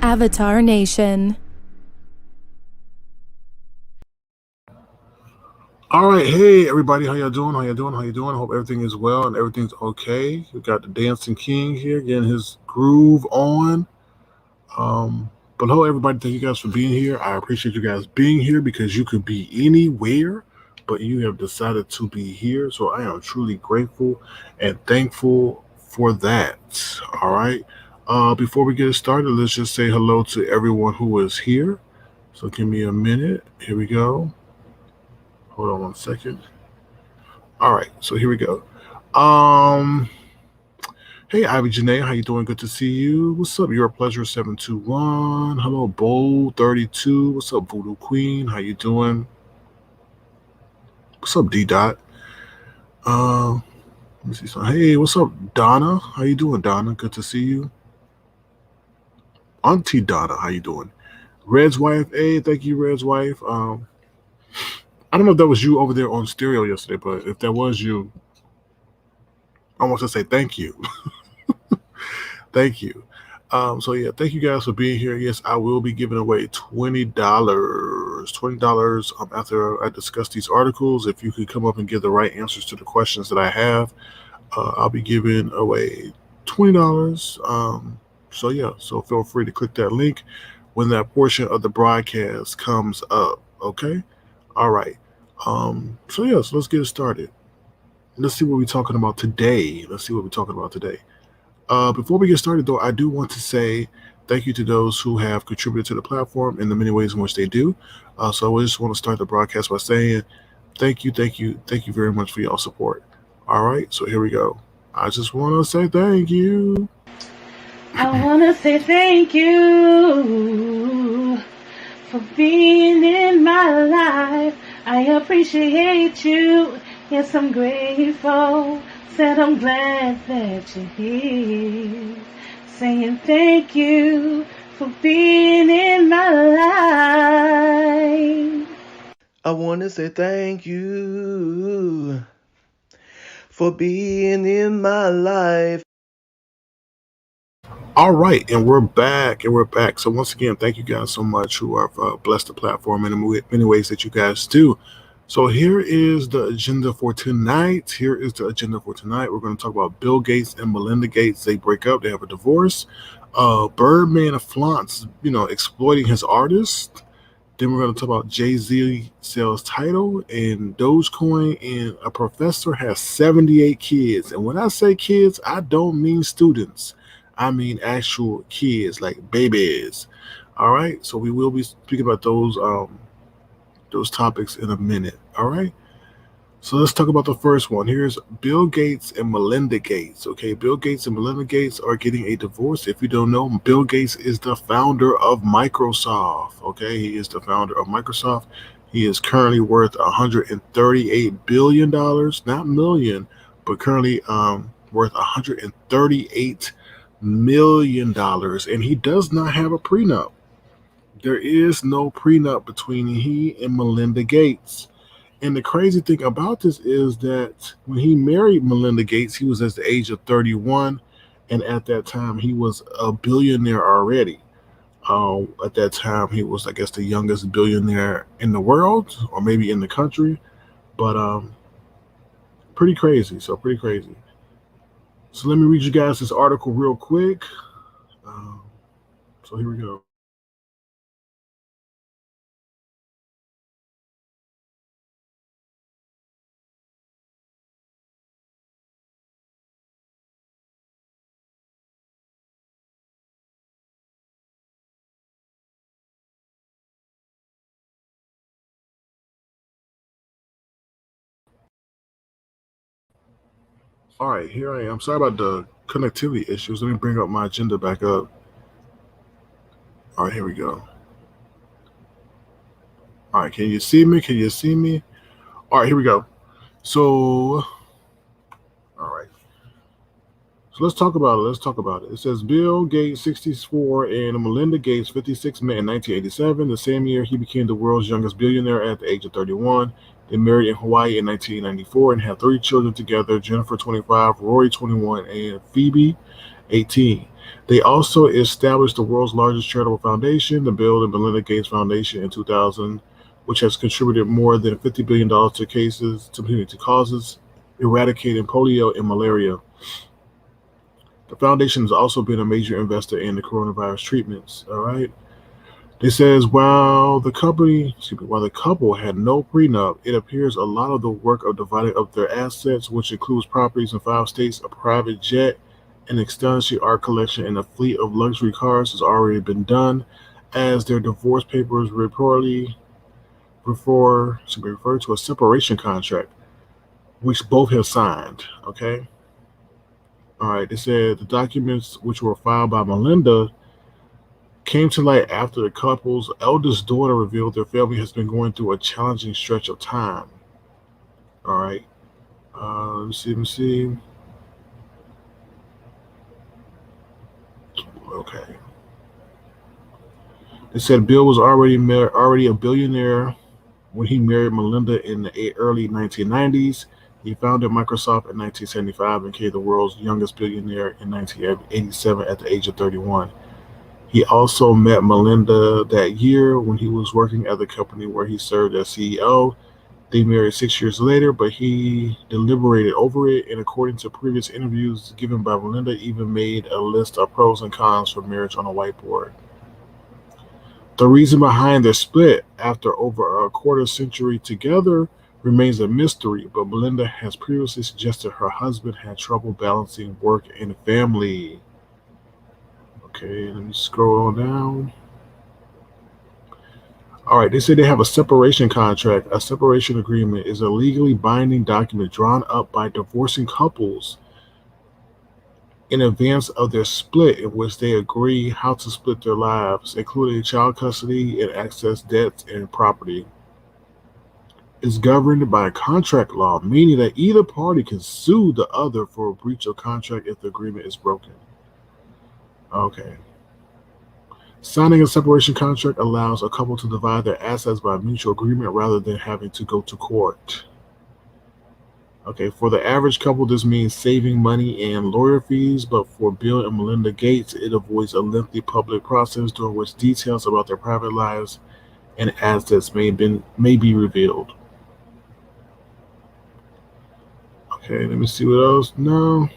Avatar Nation. All right, hey everybody, how y'all doing? I hope everything is well and everything's okay. We got the Dancing King here getting his groove on. But hello everybody, thank you guys for being here. I appreciate you guys being here because you could be anywhere, but you have decided to be here. So I am truly grateful and thankful for that. All right. Before we get started, let's just say hello to everyone who is here. So give me a minute. Here we go. Hold on one second. All right, so here we go. Hey, Ivy Janae, how you doing? Good to see you. What's up? Your Pleasure 721. Hello, Bowl 32. What's up, Voodoo Queen? How you doing? What's up, D Dot? Let me see something. Hey, what's up, Donna? How you doing, Donna? Good to see you. Auntie Donna, how you doing? Red's wife, hey, thank you, Red's wife. I don't know if that was you over there on stereo yesterday, but if that was you, I want to say thank you. Thank you. So yeah, thank you guys for being here. Yes, I will be giving away $20. $20 after I discuss these articles. If you could come up and give the right answers to the questions that I have, I'll be giving away $20. So yeah, so feel free to click that link when that portion of the broadcast comes up. Okay. All right. So yeah, so let's get started. Let's see what we're talking about today. Before we get started, though, I do want to say thank you to those who have contributed to the platform in the many ways in which they do. So I just want to start the broadcast by saying thank you very much for your support. All right, so here we go. I just want to say thank you. I want to say thank you for being in my life. I appreciate you. Yes, I'm grateful. Said I'm glad that you're here. Saying thank you for being in my life. I want to say thank you for being in my life. All right, and we're back. So once again, thank you guys so much who have blessed the platform in many ways that you guys do. So here is the agenda for tonight. We're going to talk about Bill Gates and Melinda Gates. They break up. They have a divorce. Birdman flaunts, exploiting his artist. Then we're going to talk about Jayz sells Tidal and Dogecoin, and a professor has 78 kids. And when I say kids, I don't mean students. I mean actual kids, like babies. All right, so we will be speaking about those topics in a minute. All right. So let's talk about the first one. Here's Bill Gates and Melinda Gates. Okay, Bill Gates and Melinda Gates are getting a divorce. If you don't know, Bill Gates is the founder of Microsoft. Okay, he is the founder of Microsoft. He is currently worth $138 billion, not million, but currently worth $138 million. And he does not have a prenup. There is no prenup between he and Melinda Gates. And the crazy thing about this is that when he married Melinda Gates, he was at the age of 31. And at that time, he was a billionaire already. At that time, he was, I guess, the youngest billionaire in the world or maybe in the country. But pretty crazy. So, pretty crazy. So, let me read you guys this article real quick. Um, so, here we go. All right, here I am. Sorry about the connectivity issues. Let me bring up my agenda back up. All right, here we go. All right, can you see me? Can you see me? All right, here we go. So, all right. So let's talk about it. Let's talk about it. It says Bill Gates, 64, and Melinda Gates, 56, met in 1987. The same year, he became the world's youngest billionaire at the age of 31. They married in Hawaii in 1994 and had three children together: Jennifer, 25, Rory, 21, and Phoebe, 18. They also established the world's largest charitable foundation, the Bill and Melinda Gates Foundation, in 2000, which has contributed more than $50 billion to causes eradicating polio and malaria. The foundation has also been a major investor in the coronavirus treatments. All right. It says while the couple had no prenup, it appears a lot of the work of dividing up their assets, which includes properties in 5 states, a private jet, an astonishing art collection, and a fleet of luxury cars, has already been done, as their divorce papers reportedly should be referred to a separation contract, which both have signed. Okay. All right. They said the documents, which were filed by Melinda, came to light after the couple's eldest daughter revealed their family has been going through a challenging stretch of time. All right. Let me see. Let me see. Okay. They said Bill was already a billionaire when he married Melinda in the early 1990s. He founded Microsoft in 1975 and became the world's youngest billionaire in 1987 at the age of 31. He also met Melinda that year when he was working at the company where he served as CEO. They married 6 years later, but he deliberated over it, and according to previous interviews given by Melinda, even made a list of pros and cons for marriage on a whiteboard. The reason behind their split after over a quarter century together remains a mystery, but Melinda has previously suggested her husband had trouble balancing work and family. Okay, let me scroll on down. All right, they say they have a separation contract. A separation agreement is a legally binding document drawn up by divorcing couples in advance of their split, in which they agree how to split their lives, including child custody and access debts and property. It's governed by contract law, meaning that either party can sue the other for a breach of contract if the agreement is broken. Okay. Signing a separation contract allows a couple to divide their assets by mutual agreement rather than having to go to court. Okay, for the average couple, this means saving money and lawyer fees, but for Bill and Melinda Gates, it avoids a lengthy public process during which details about their private lives and assets may be revealed. Okay, let me see what else. No.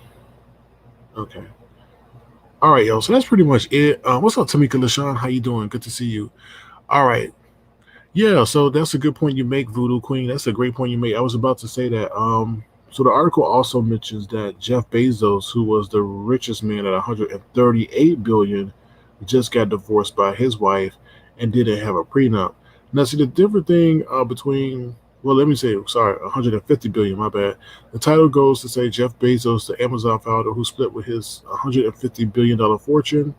Okay. All right, yo. So that's pretty much it. What's up, Tamika LaShawn? How you doing? Good to see you. All right. Yeah, so that's a good point you make, Voodoo Queen. That's a great point you make. I was about to say that. So the article also mentions that Jeff Bezos, who was the richest man at 138 billion, just got divorced by his wife and didn't have a prenup. Now, see the different thing between Well, let me say, sorry, 150 billion. My bad. The title goes to say Jeff Bezos, the Amazon founder, who split with his 150 billion dollar fortune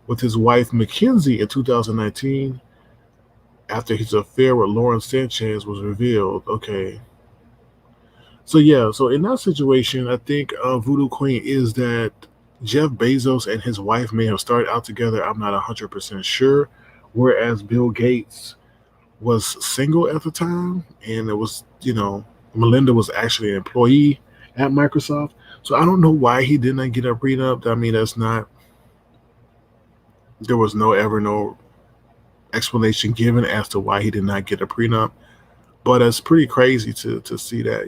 with his wife Mackenzie in 2019 after his affair with Lauren Sanchez was revealed. Okay. So yeah, so in that situation, I think Voodoo Queen is that Jeff Bezos and his wife may have started out together. I'm not 100% sure. Whereas Bill Gates was single at the time, and it was, Melinda was actually an employee at Microsoft. So I don't know why he did not get a prenup. I mean, that's not. There was no explanation given as to why he did not get a prenup. But it's pretty crazy to see that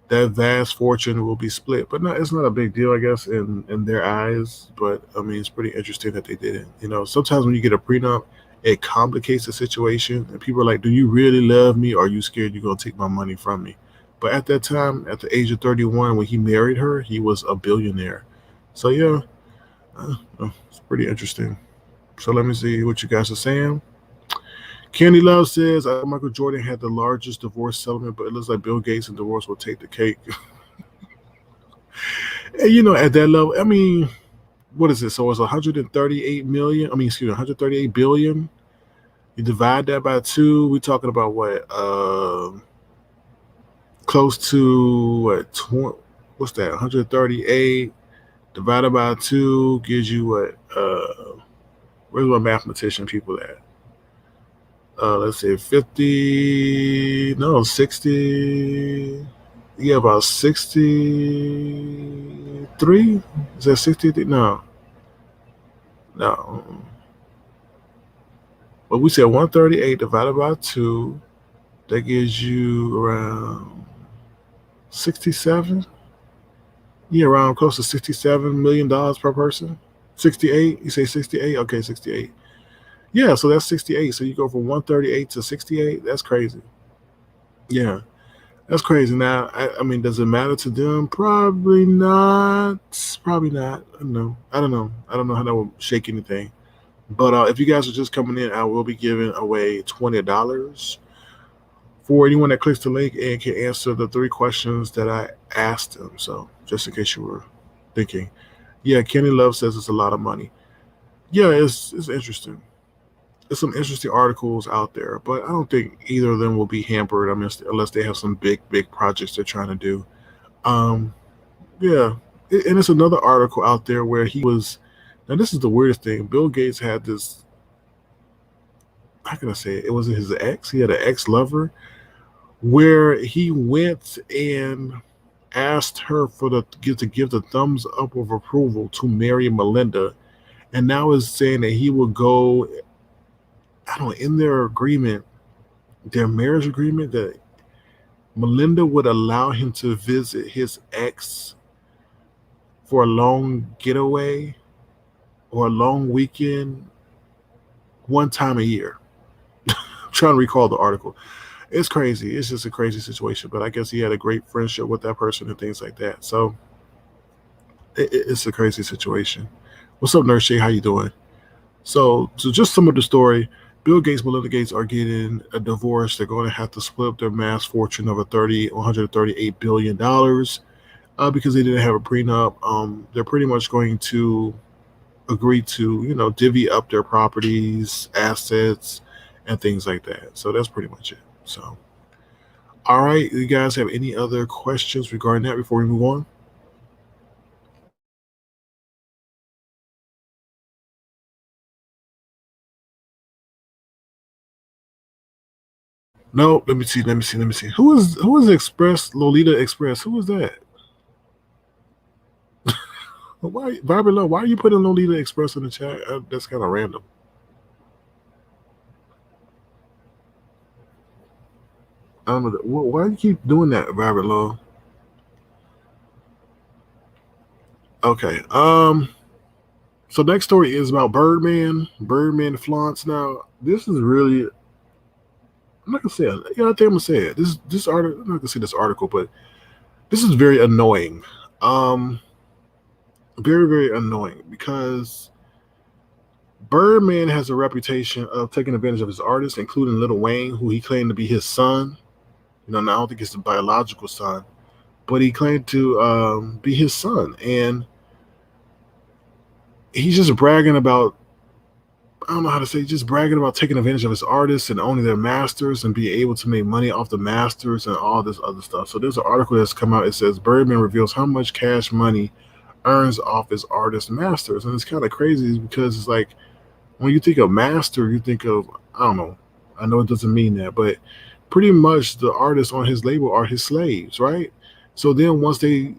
that vast fortune will be split. But no, it's not a big deal, I guess, in their eyes. But I mean, it's pretty interesting that they did it. Sometimes when you get a prenup, it complicates the situation, and people are like, "Do you really love me, or are you scared you're gonna take my money from me?" But at that time, at the age of 31, when he married her, he was a billionaire. So yeah, it's pretty interesting. So let me see what you guys are saying. Candy Love says, I thought Michael Jordan had the largest divorce settlement, but it looks like Bill Gates and divorce will take the cake. And at that level, I mean, what is it? So it's 138 million. I mean, excuse me, 138 billion. You divide that by two. We're talking about what? Close to what? What's that? 138 divided by two gives you what? Where's my mathematician people at? Let's say 50. No, 60. Yeah, about 63. Is that 63? No. But we said 138 divided by 2. That gives you around 67. Yeah, around close to $67 million per person. 68. You say 68? Okay, 68. Yeah, so that's 68. So you go from 138 to 68. That's crazy. Yeah, that's crazy. Now, I mean, does it matter to them? Probably not. Probably not. I don't know. I don't know. I don't know how that will shake anything. But if you guys are just coming in, I will be giving away $20 for anyone that clicks the link and can answer the 3 questions that I asked them. So just in case you were thinking, yeah, Kenny Love says it's a lot of money. Yeah, it's interesting. There's some interesting articles out there, but I don't think either of them will be hampered. I mean, unless they have some big projects they're trying to do. Um, yeah, and it's another article out there where he was. Now, this is the weirdest thing. Bill Gates had this. How can I say it? It was his ex. He had an ex-lover where he went and asked her to give the thumbs up of approval to marry Melinda, and now is saying that he will go. I don't know, in their agreement, their marriage agreement, that Melinda would allow him to visit his ex for a long getaway or a long weekend one time a year. I'm trying to recall the article. It's crazy. It's just a crazy situation. But I guess he had a great friendship with that person and things like that. So it's a crazy situation. What's up, Nurse Shay? How you doing? So just some of the story. Bill Gates, Melinda Gates are getting a divorce. They're going to have to split up their mass fortune of $138 billion because they didn't have a prenup. They're pretty much going to agree to, divvy up their properties, assets, and things like that. So that's pretty much it. So, all right. You guys have any other questions regarding that before we move on? No, let me see. Who is Express Lolita Express? Who is that? Why, Barbara Love? Why are you putting Lolita Express in the chat? That's kind of random. I don't know. Why do you keep doing that, Barbara Love? Okay. So next story is about Birdman. Birdman flaunts. Now, this is really. I'm not gonna say it. Yeah, I think I'm gonna say it. This article. I'm not gonna say this article, but this is very annoying. Very, very annoying because Birdman has a reputation of taking advantage of his artists, including Lil Wayne, who he claimed to be his son. Now I don't think it's a biological son, but he claimed to be his son, and he's just bragging about, I don't know how to say, just bragging about taking advantage of his artists and owning their masters and being able to make money off the masters and all this other stuff. So there's an article that's come out. It says Birdman reveals how much cash money earns off his artist masters, and it's kind of crazy because it's like when you think of master, you think of, I don't know. I know it doesn't mean that, but pretty much the artists on his label are his slaves, right? So then once they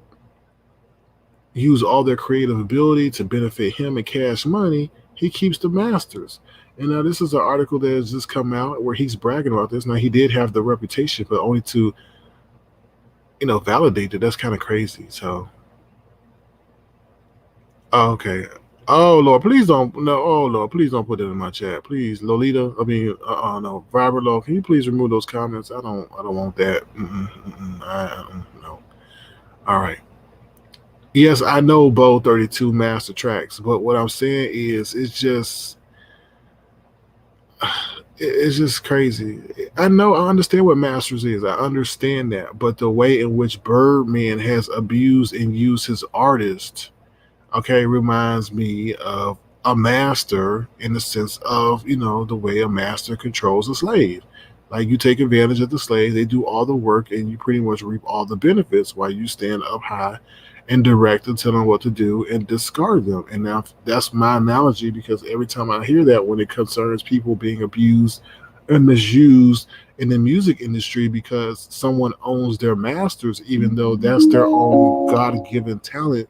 use all their creative ability to benefit him and cash money, he keeps the masters. And now this is an article that has just come out where he's bragging about this. Now he did have the reputation, but only to, validate it. That's kind of crazy. So, okay. Oh Lord, please don't. No, oh Lord, please don't put it in my chat, please, Lolita. I mean, no, Robert Law. Can you please remove those comments? I don't want that. No. All right. Yes, I know Bo 32 master tracks, but what I'm saying is it's just crazy. I understand what masters is. I understand that, but the way in which Birdman has abused and used his artist, okay, reminds me of a master in the sense of, the way a master controls a slave. Like you take advantage of the slave, they do all the work, and you pretty much reap all the benefits while you stand up high and direct and tell them what to do and discard them. And now that's my analogy because every time I hear that when it concerns people being abused and misused in the music industry because someone owns their masters, even though that's their own God-given talent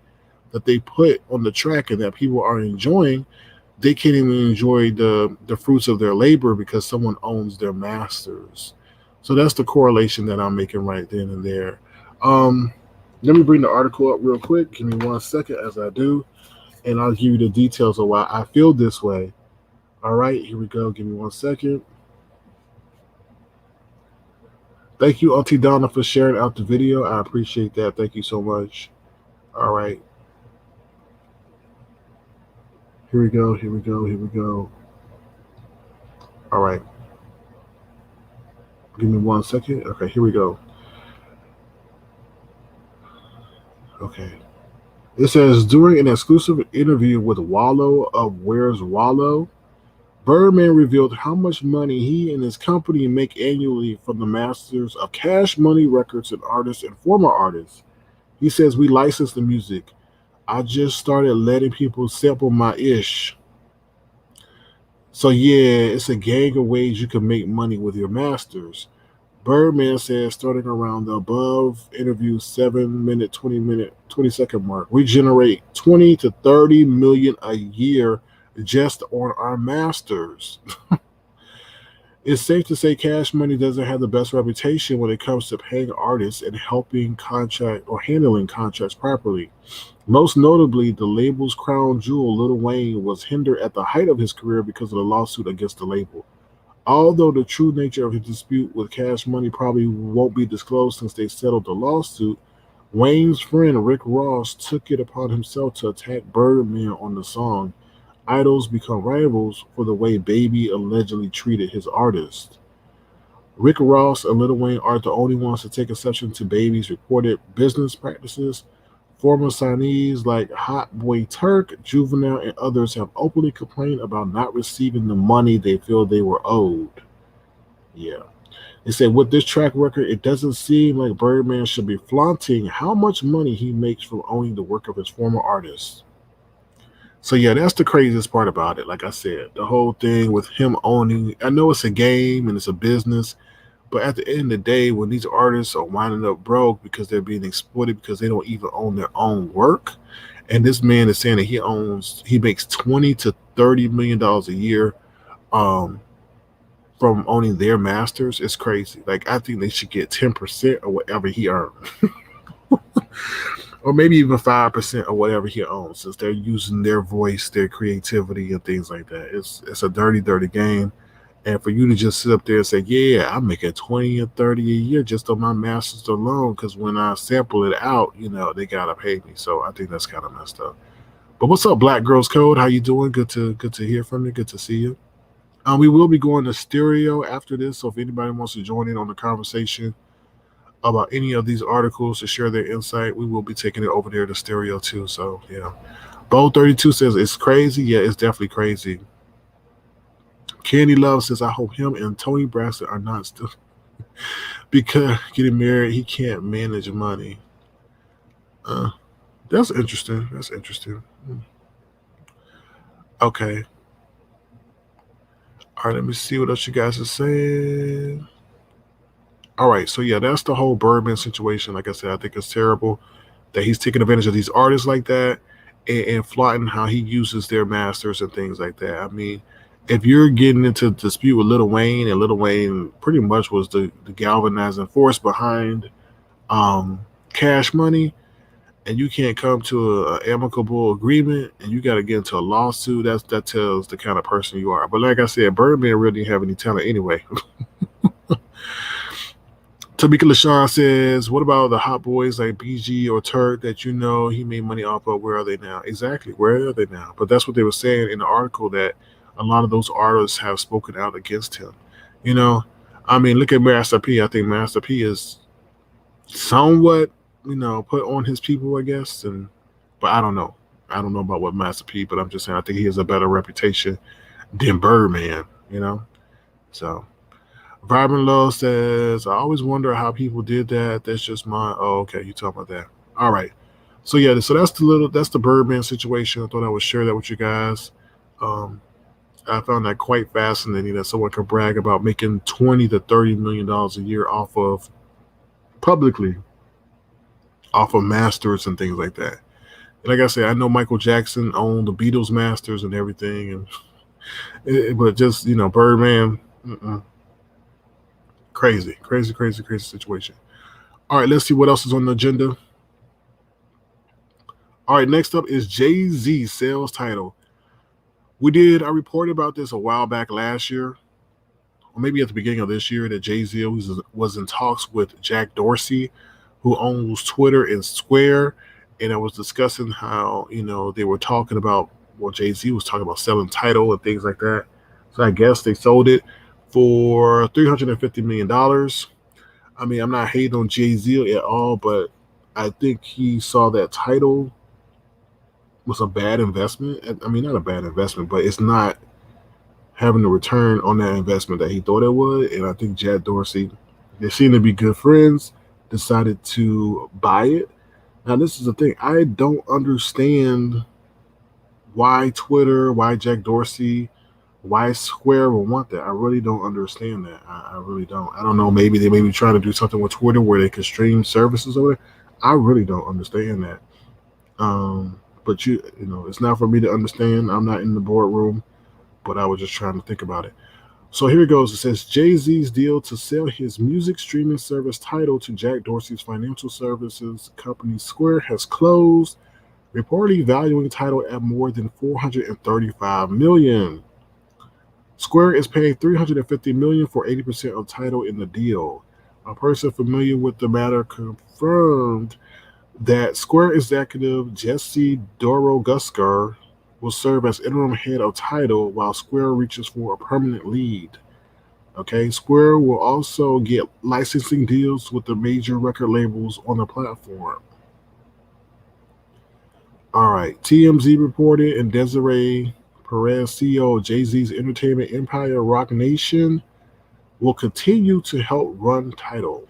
that they put on the track and that people are enjoying, they can't even enjoy the fruits of their labor because someone owns their masters. So that's the correlation that I'm making right then and there. Let me bring the article up real quick. Give me 1 second as I do, and I'll give you the details of why I feel this way. All right, here we go. Give me 1 second. Thank you, Auntie Donna, for sharing out the video. I appreciate that. Thank you so much. All right. Here we go. All right. Give me 1 second. Okay, here we go. Okay. It says, during an exclusive interview with Wallow of Where's Wallow, Birdman revealed how much money he and his company make annually from the masters of Cash Money Records and artists and former artists. He says, we license the music. I just started letting people sample my ish. So yeah, it's a gang of ways you can make money with your masters. Birdman says, starting around the above interview 7-minute, 20-second mark, we generate 20 to 30 million a year just on our masters. It's safe to say Cash Money doesn't have the best reputation when it comes to paying artists and handling contracts properly. Most notably, the label's crown jewel, Lil Wayne, was hindered at the height of his career because of the lawsuit against the label. Although the true nature of his dispute with Cash Money probably won't be disclosed since they settled the lawsuit, Wayne's friend Rick Ross took it upon himself to attack Birdman on the song. Idols become rivals for the way Baby allegedly treated his artist. Rick Ross and Lil Wayne aren't the only ones to take exception to Baby's reported business practices. Former signees like Hot Boy Turk, Juvenile, and others have openly complained about not receiving the money they feel they were owed. Yeah. They said with this track record, it doesn't seem like Birdman should be flaunting how much money he makes from owning the work of his former artists. So yeah, that's the craziest part about it. Like I said, the whole thing with him owning, I know it's a game and it's a business, but at the end of the day, when these artists are winding up broke because they're being exploited because they don't even own their own work, and this man is saying that he makes $20 to $30 million a year from owning their masters, it's crazy. Like, I think they should get 10% of whatever he earned. Or maybe even 5% of whatever he owns, since they're using their voice, their creativity, and things like that. It's a dirty, dirty game. And for you to just sit up there and say, yeah, I'm making 20 or 30 a year just on my masters alone, because when I sample it out, they got to pay me. So I think that's kind of messed up. But what's up, Black Girls Code? How you doing? Good to hear from you. Good to see you. We will be going to stereo after this, so if anybody wants to join in on the conversation about any of these articles to share their insight, we will be taking it over there to stereo too. So yeah. Bo 32 says it's crazy. Yeah, it's definitely crazy. Candy Love says I hope him and Tony Braxton are not still because getting married he can't manage money. That's interesting. That's interesting. Okay. All right, let me see what else you guys are saying. All right, so yeah, that's the whole Birdman situation. Like I said, I think it's terrible that he's taking advantage of these artists like that and flaunting how he uses their masters and things like that. I mean, if you're getting into dispute with Lil Wayne, and Lil Wayne pretty much was the galvanizing force behind Cash Money, and you can't come to an amicable agreement, and you got to get into a lawsuit, that tells the kind of person you are. But like I said, Birdman really didn't have any talent anyway. Tamika LaShawn says, what about the hot boys like BG or Turk that you know he made money off of? Where are they now? Exactly. Where are they now? But that's what they were saying in the article, that a lot of those artists have spoken out against him. You know, I mean, look at Master P. I think Master P is somewhat, put on his people, I guess. But I don't know. I don't know about what Master P, but I'm just saying I think he has a better reputation than Birdman, So Vibrant Love says, I always wonder how people did that. That's just my okay, you talking about that. All right. So yeah, so that's the Birdman situation. I thought I would share that with you guys. I found that quite fascinating that someone could brag about making $20 to $30 million a year publicly off of masters and things like that. And like I said, I know Michael Jackson owned the Beatles masters and everything, but just Birdman. Crazy situation. All right, let's see what else is on the agenda. All right, next up is Jayz sales Tidal. I reported about this a while back last year, or maybe at the beginning of this year, that Jayz was in talks with Jack Dorsey, who owns Twitter and Square, and I was discussing how they were talking about, Jayz was talking about selling Tidal and things like that. So I guess they sold it for $350 million. I mean, I'm not hating on Jayz at all, but I think he saw that Tidal was a bad investment. I mean, not a bad investment, but it's not having the return on that investment that he thought it would. And I think Jack Dorsey, they seem to be good friends, decided to buy it. Now, this is the thing. I don't understand why Twitter, why Jack Dorsey, why Square would want that. I really don't understand that. I really don't. I don't know. Maybe they may be trying to do something with Twitter where they can stream services over there. I really don't understand that. But it's not for me to understand. I'm not in the boardroom, but I was just trying to think about it. So here it goes. It says Jay-Z's deal to sell his music streaming service Tidal to Jack Dorsey's financial services company Square has closed, reportedly valuing Tidal at more than $435 million. Square is paying $350 million for 80% of Tidal in the deal. A person familiar with the matter confirmed that Square executive Jesse Dorogusker will serve as interim head of Tidal while Square reaches for a permanent lead. Okay, Square will also get licensing deals with the major record labels on the platform. All right, TMZ reported, and Desiree Perez, CEO of Jay-Z's entertainment empire Rock Nation, will continue to help run Tidal.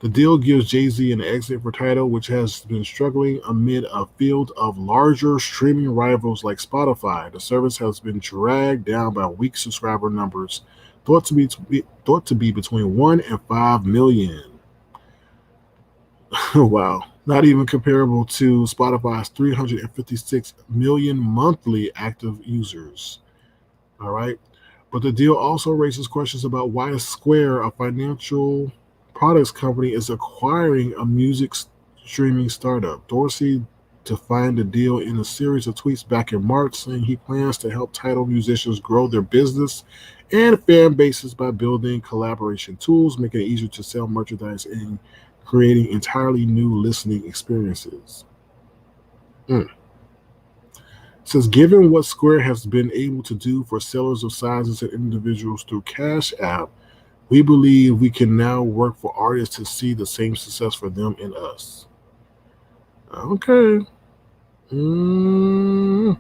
The deal gives Jay-Z an exit for Tidal, which has been struggling amid a field of larger streaming rivals like Spotify. The service has been dragged down by weak subscriber numbers, thought to be between 1 and 5 million. Wow. Not even comparable to Spotify's 356 million monthly active users. All right. But the deal also raises questions about why Square, a financial products company, is acquiring a music streaming startup. Dorsey defined the deal in a series of tweets back in March, saying he plans to help Tidal musicians grow their business and fan bases by building collaboration tools, making it easier to sell merchandise, and creating entirely new listening experiences. says, given what Square has been able to do for sellers of sizes and individuals through Cash App, we believe we can now work for artists to see the same success for them and us. Okay. When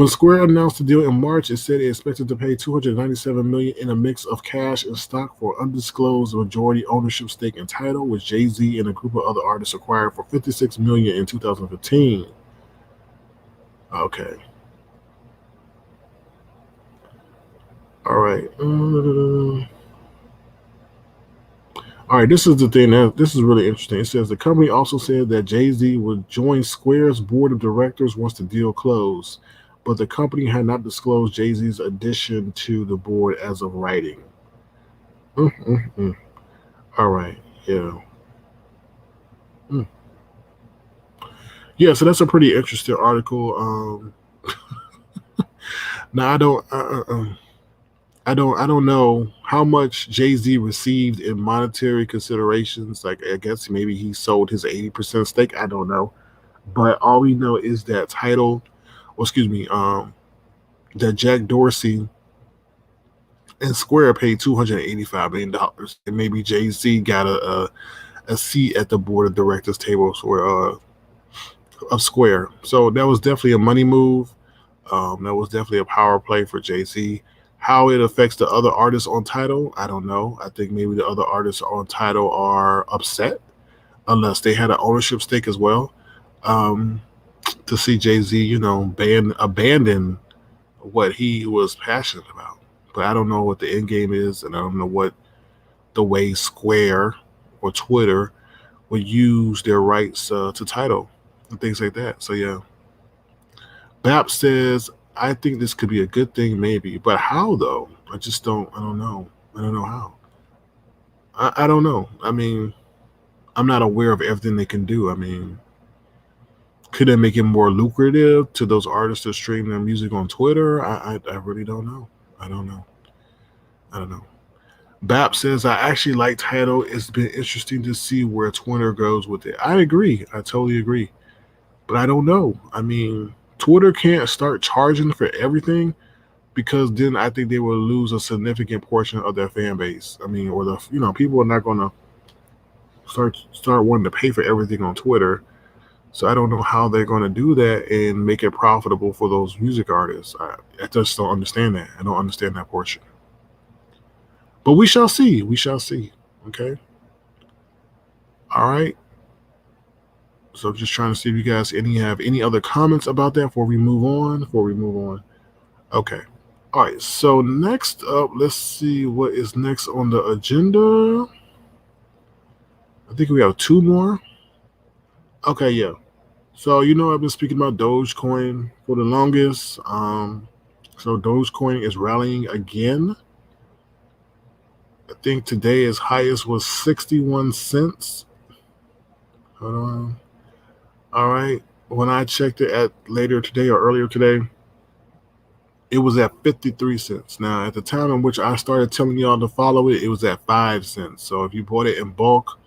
Square announced the deal in March, it said it expected to pay $297 million in a mix of cash and stock for undisclosed majority ownership stake in Tidal, which Jay-Z and a group of other artists acquired for $56 million in 2015. Okay. All right. All right, this is the thing. This is really interesting. It says the company also said that Jay-Z would join Square's board of directors once the deal closed, but the company had not disclosed Jay-Z's addition to the board as of writing. All right, yeah. Yeah, so that's a pretty interesting article. Now I don't know how much Jay-Z received in monetary considerations. Like, I guess maybe he sold his 80% stake. I don't know. But all we know is that that Jack Dorsey and Square paid $285 million. And maybe Jay-Z got a seat at the board of directors table of Square. So that was definitely a money move. That was definitely a power play for Jay-Z. How it affects the other artists on Tidal, I don't know. I think maybe the other artists on Tidal are upset, unless they had an ownership stake as well, to see Jay-Z, abandon what he was passionate about. But I don't know what the end game is, and I don't know what the way Square or Twitter would use their rights to Tidal and things like that. So yeah. BAP says, I think this could be a good thing, maybe. But how, though? I don't know. I don't know how. I don't know. I mean, I'm not aware of everything they can do. I mean, could it make it more lucrative to those artists to stream their music on Twitter? I really don't know. I don't know. BAP says, I actually like Tidal. It's been interesting to see where Twitter goes with it. I agree. I totally agree. But I don't know. I mean, Twitter can't start charging for everything, because then I think they will lose a significant portion of their fan base. I mean, or people are not going to start wanting to pay for everything on Twitter. So I don't know how they're going to do that and make it profitable for those music artists. I just don't understand that. I don't understand that portion. But we shall see. We shall see. Okay. All right. So I'm just trying to see if you guys have any other comments about that before we move on. Okay. All right. So next up, let's see what is next on the agenda. I think we have two more. Okay, yeah. So I've been speaking about Dogecoin for the longest. So Dogecoin is rallying again. I think today its highest was 61 cents. Hold on. All right. When I checked it earlier today, it was at 53 cents. Now, at the time in which I started telling y'all to follow it, it was at 5 cents. So if you bought it in bulk,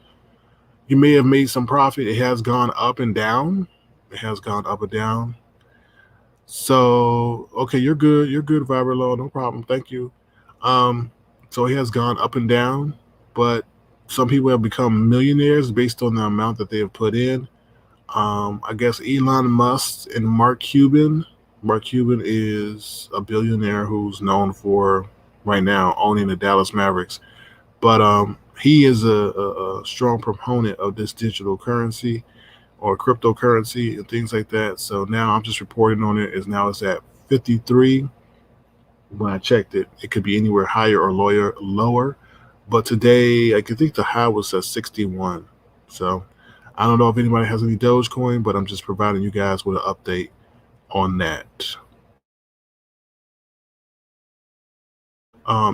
you may have made some profit. It has gone up and down. So, okay, you're good. You're good, Viberlo. No problem. Thank you. So it has gone up and down, but some people have become millionaires based on the amount that they have put in. I guess Elon Musk and Mark Cuban. Mark Cuban is a billionaire who's known for right now owning the Dallas Mavericks. But he is a strong proponent of this digital currency or cryptocurrency and things like that. So now I'm just reporting on it. It's at 53. When I checked it, it could be anywhere higher or lower. But today, I think the high was at 61. So I don't know if anybody has any Dogecoin, but I'm just providing you guys with an update on that.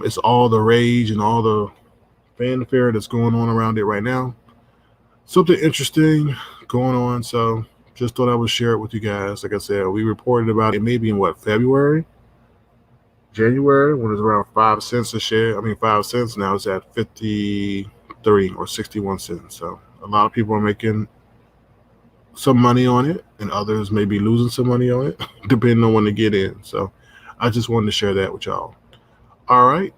It's all the rage and all the fanfare that's going on around it right now. Something interesting going on. So just thought I would share it with you guys. Like I said, we reported about it maybe in January, when it's around 5 cents a share. 5 cents. Now it's at 53 or 61 cents. So a lot of people are making some money on it, and others may be losing some money on it, depending on when they get in. So I just wanted to share that with y'all. All right.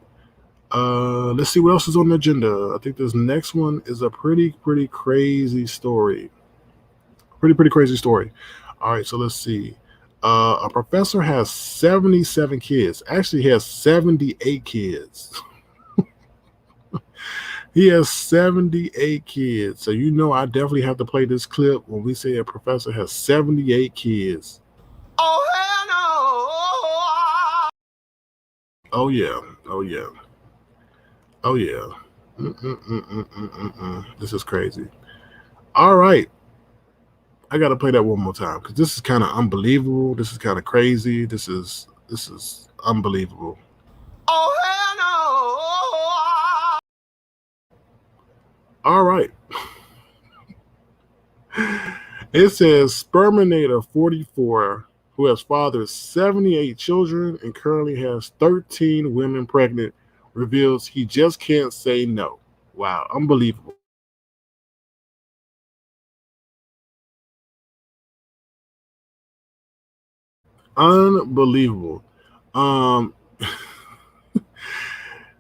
Let's see what else is on the agenda. I think this next one is a pretty crazy story. Pretty crazy story. All right, so let's see. A professor has 77 kids. Actually, he has 78 kids. He has 78 kids. So you know I definitely have to play this clip when we say a professor has 78 kids. Oh, hell no. Oh, yeah. Oh, yeah. Oh, yeah. This is crazy. All right. I got to play that one more time because this is kind of unbelievable. This is kind of crazy. This is unbelievable. Oh, hell no. All right. It says Sperminator 44, who has fathered 78 children and currently has 13 women pregnant, reveals he just can't say no. Wow, unbelievable. Unbelievable.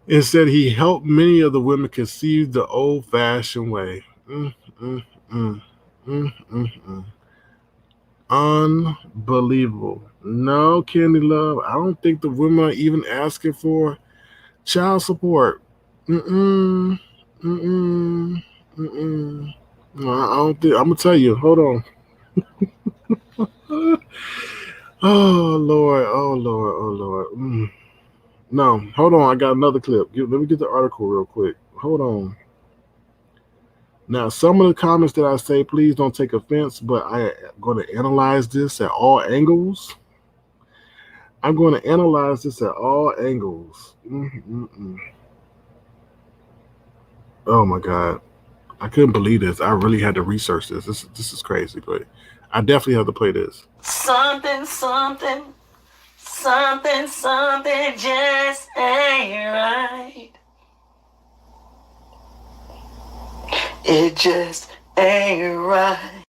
It said he helped many of the women conceive the old-fashioned way. Unbelievable. No, Candy Love, I don't think the women are even asking for child support. No, I don't think. I'm gonna tell you. Hold on. Oh Lord. Oh Lord. Oh Lord. No, hold on. I got another clip. Let me get the article real quick. Hold on. Now, some of the comments that I say, please don't take offense, but I am going to analyze this at all angles. I'm going to analyze this at all angles. Oh my God. I couldn't believe this. I really had to research this. This is crazy, but I definitely have to play this. Something just ain't right. It just ain't right.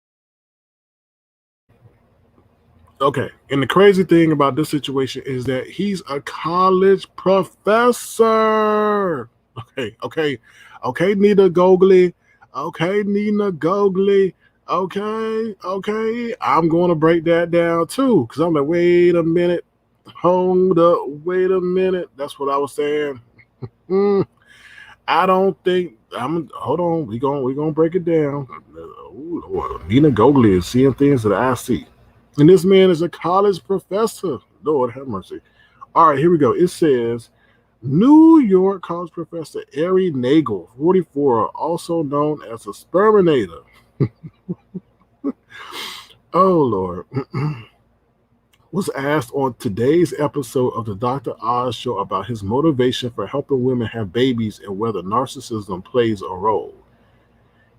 Okay, and the crazy thing about this situation is that he's a college professor. Okay, Nina Gogley. Okay, Nina Gogley. Okay. I'm going to break that down too, because I'm like, wait a minute. Hold up, wait a minute. That's what I was saying. I don't think hold on. We gonna break it down. Ooh, Lord. Nina Gogley is seeing things that I see. And this man is a college professor. Lord have mercy. All right, here we go. It says New York college professor Ari Nagel, 44, also known as a sperminator. Oh Lord. Was asked on today's episode of the Dr. Oz show about his motivation for helping women have babies and whether narcissism plays a role.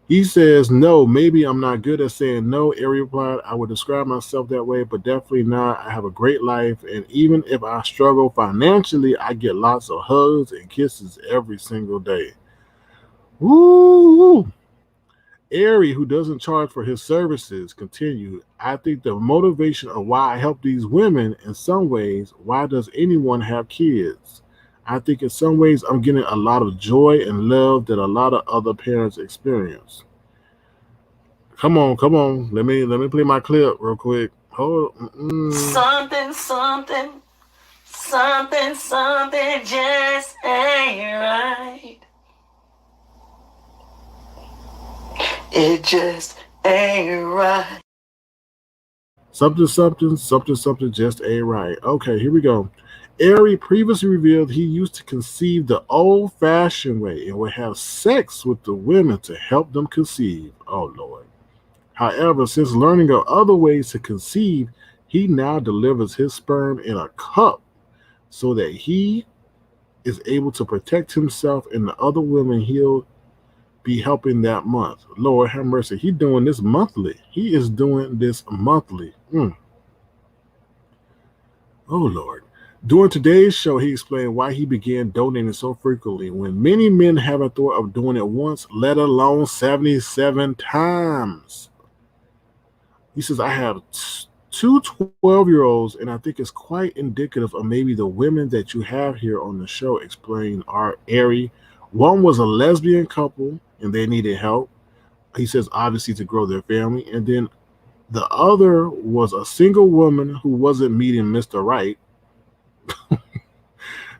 He says, no, maybe I'm not good at saying no. Ari replied, I would describe myself that way, but definitely not. I have a great life, and even if I struggle financially, I get lots of hugs and kisses every single day. Woo! Ari, who doesn't charge for his services, continued, I think the motivation of why I help these women, in some ways, why does anyone have kids? I think in some ways I'm getting a lot of joy and love that a lot of other parents experience. Come on. Let me play my clip real quick. Hold on. Something just ain't right. It just ain't right. Something just ain't right. Okay, here we go. Ari previously revealed he used to conceive the old-fashioned way and would have sex with the women to help them conceive. Oh, Lord. However, since learning of other ways to conceive, he now delivers his sperm in a cup so that he is able to protect himself and the other women he'll be helping that month. Lord have mercy. He's doing this monthly. He is doing this monthly. Oh, Lord. During today's show, he explained why he began donating so frequently when many men haven't thought of doing it once, let alone 77 times. He says, I have two 12-year-olds, and I think it's quite indicative of maybe the women that you have here on the show, explained our Ari. One was a lesbian couple, and they needed help. He says, obviously, to grow their family. And then the other was a single woman who wasn't meeting Mr. Right.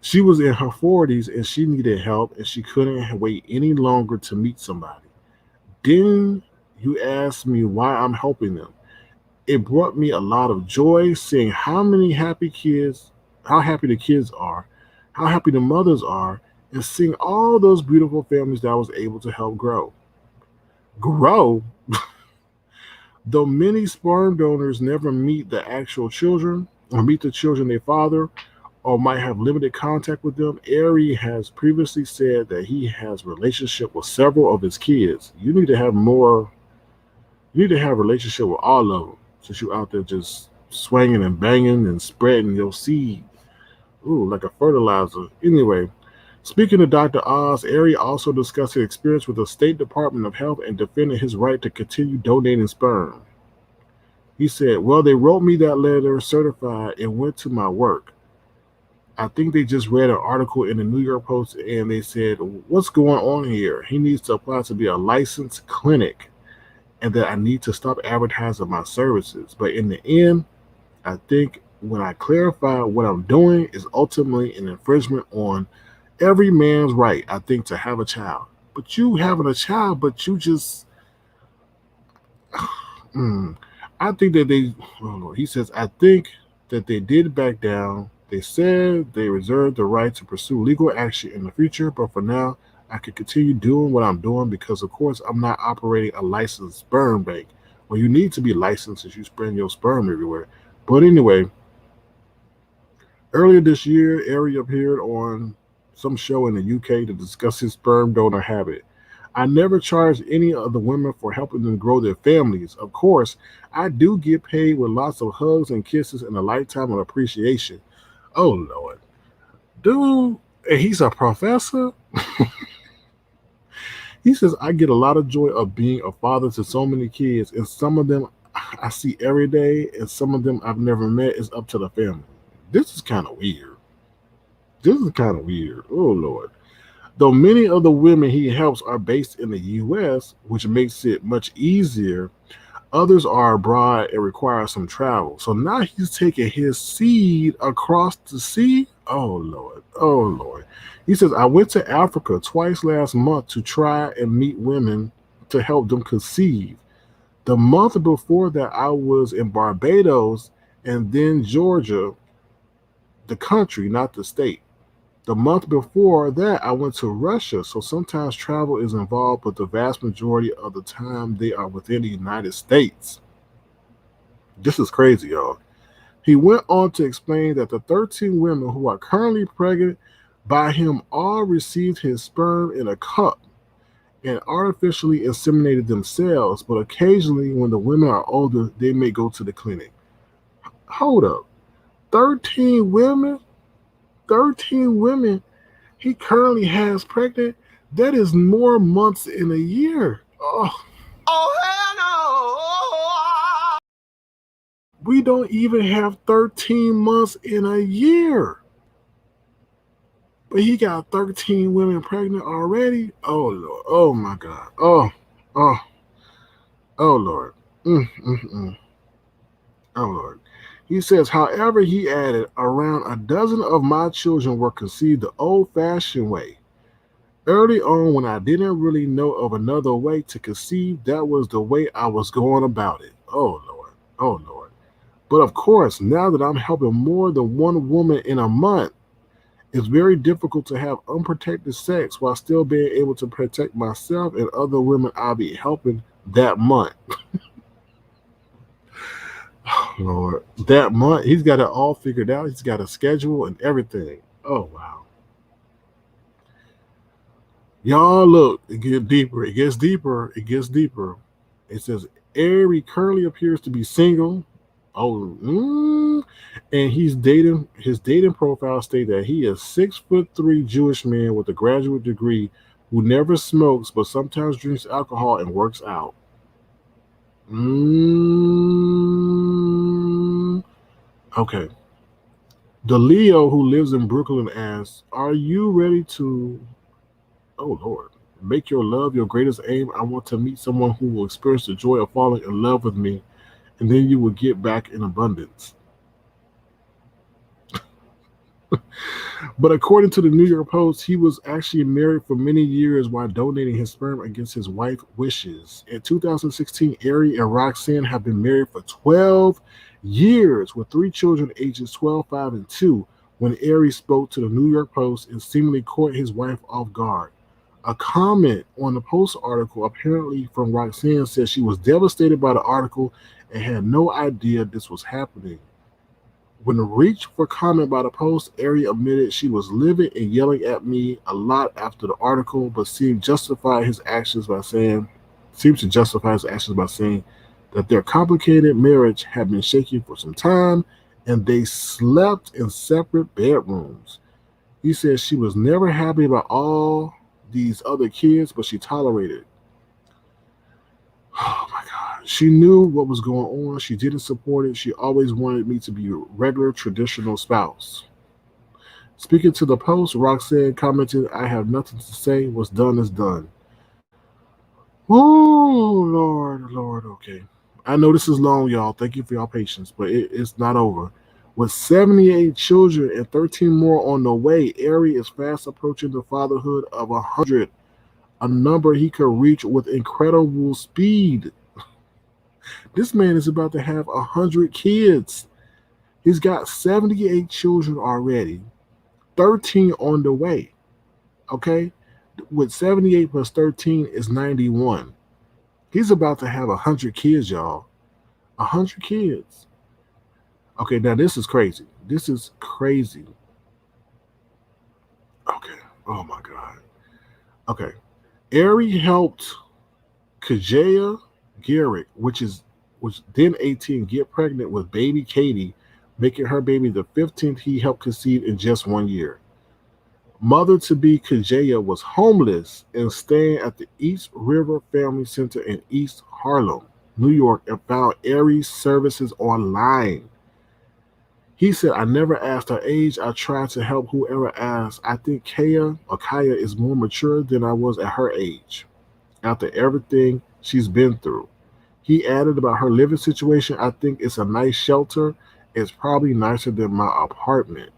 She was in her 40s, and she needed help, and she couldn't wait any longer to meet somebody. Then you asked me why I'm helping them. It brought me a lot of joy seeing how many happy kids, how happy the kids are, how happy the mothers are, and seeing all those beautiful families that I was able to help grow. Grow? Though many sperm donors never meet the actual children or meet the children they father or might have limited contact with them, Ari has previously said that he has relationship with several of his kids. You need to have more. You need to have a relationship with all of them since you're out there just swinging and banging and spreading your seed. Ooh, like a fertilizer. Anyway, speaking to Dr. Oz, Ari also discussed his experience with the State Department of Health and defended his right to continue donating sperm. He said, well, they wrote me that letter certified and went to my work. I think they just read an article in the New York Post and they said, what's going on here? He needs to apply to be a licensed clinic and that I need to stop advertising my services. But in the end, I think when I clarify what I'm doing is ultimately an infringement on every man's right, I think, to have a child. But you having a child, but you just, I think that they, oh Lord, he says, I think that they did back down. They said they reserved the right to pursue legal action in the future, but for now, I can continue doing what I'm doing because, of course, I'm not operating a licensed sperm bank. Well, you need to be licensed as you spread your sperm everywhere. But anyway, earlier this year, Ari appeared on some show in the UK to discuss his sperm donor habit. I never charged any of the women for helping them grow their families. Of course, I do get paid with lots of hugs and kisses and a lifetime of appreciation. Oh, Lord. Dude, and he's a professor? He says, I get a lot of joy of being a father to so many kids, and some of them I see every day, and some of them I've never met. Is up to the family. This is kind of weird. This is kind of weird. Oh, Lord. Though many of the women he helps are based in the U.S., which makes it much easier, others are abroad and require some travel. So now he's taking his seed across the sea. Oh, Lord. Oh, Lord. He says, I went to Africa twice last month to try and meet women to help them conceive. The month before that, I was in Barbados and then Georgia, the country, not the state. The month before that, I went to Russia. So sometimes travel is involved, but the vast majority of the time they are within the United States. This is crazy, y'all. He went on to explain that the 13 women who are currently pregnant by him all received his sperm in a cup and artificially inseminated themselves, but occasionally when the women are older, they may go to the clinic. Hold up. 13 women? 13 women he currently has pregnant? That is more months in a year. Oh, hell no. We don't even have 13 months in a year. But he got 13 women pregnant already? Oh, Lord. Oh, my God. Oh, oh Lord. Oh, Lord. He says, however, he added, around a dozen of my children were conceived the old-fashioned way. Early on, when I didn't really know of another way to conceive, that was the way I was going about it. Oh, Lord. Oh, Lord. But of course, now that I'm helping more than one woman in a month, it's very difficult to have unprotected sex while still being able to protect myself and other women I'll be helping that month. Lord, that month, he's got it all figured out. He's got a schedule and everything. Oh, wow. Y'all, look, it gets deeper. It gets deeper. It gets deeper. It says, Ari currently appears to be single. Oh, and his dating profile states that he is 6'3" Jewish man with a graduate degree who never smokes but sometimes drinks alcohol and works out. Okay. The Leo who lives in Brooklyn asks, "Are you ready to, oh Lord, make your love your greatest aim? I want to meet someone who will experience the joy of falling in love with me, and then you will get back in abundance." But according to the New York Post, he was actually married for many years while donating his sperm against his wife's wishes. In 2016, Ari and Roxanne have been married for 12 years with three children ages 12, 5, and 2 when Ari spoke to the New York Post and seemingly caught his wife off guard. A comment on the Post article, apparently from Roxanne, said she was devastated by the article and had no idea this was happening. When reached for comment by the Post, Ari admitted she was livid and yelling at me a lot after the article, but seemed to justify his actions by saying that their complicated marriage had been shaky for some time and they slept in separate bedrooms. He said she was never happy about all these other kids, but she tolerated it. Oh my God. She knew what was going on. She didn't support it. She always wanted me to be a regular traditional spouse. Speaking to the Post, Roxanne commented, "I have nothing to say. What's done is done." Oh, Lord, Lord, okay. I know this is long, y'all. Thank you for your patience, but it's not over. With 78 children and 13 more on the way, Ari is fast approaching the fatherhood of 100, a number he could reach with incredible speed. This man is about to have 100 kids. He's got 78 children already, 13 on the way. Okay? With 78 plus 13 is 91. He's about to have 100 kids, y'all. 100 kids. Okay, now this is crazy. This is crazy. Okay. Oh my God. Okay. Ari helped Kajaya Garrett, which then 18, get pregnant with baby Katie, making her baby the 15th he helped conceive in just 1 year. Mother to be Kajaya was homeless and staying at the East River Family Center in East Harlem, New York, and found Ari's services online. He said, "I never asked her age. I tried to help whoever asked. I think Kaya is more mature than I was at her age, after everything she's been through." He added about her living situation, "I think it's a nice shelter. It's probably nicer than my apartment."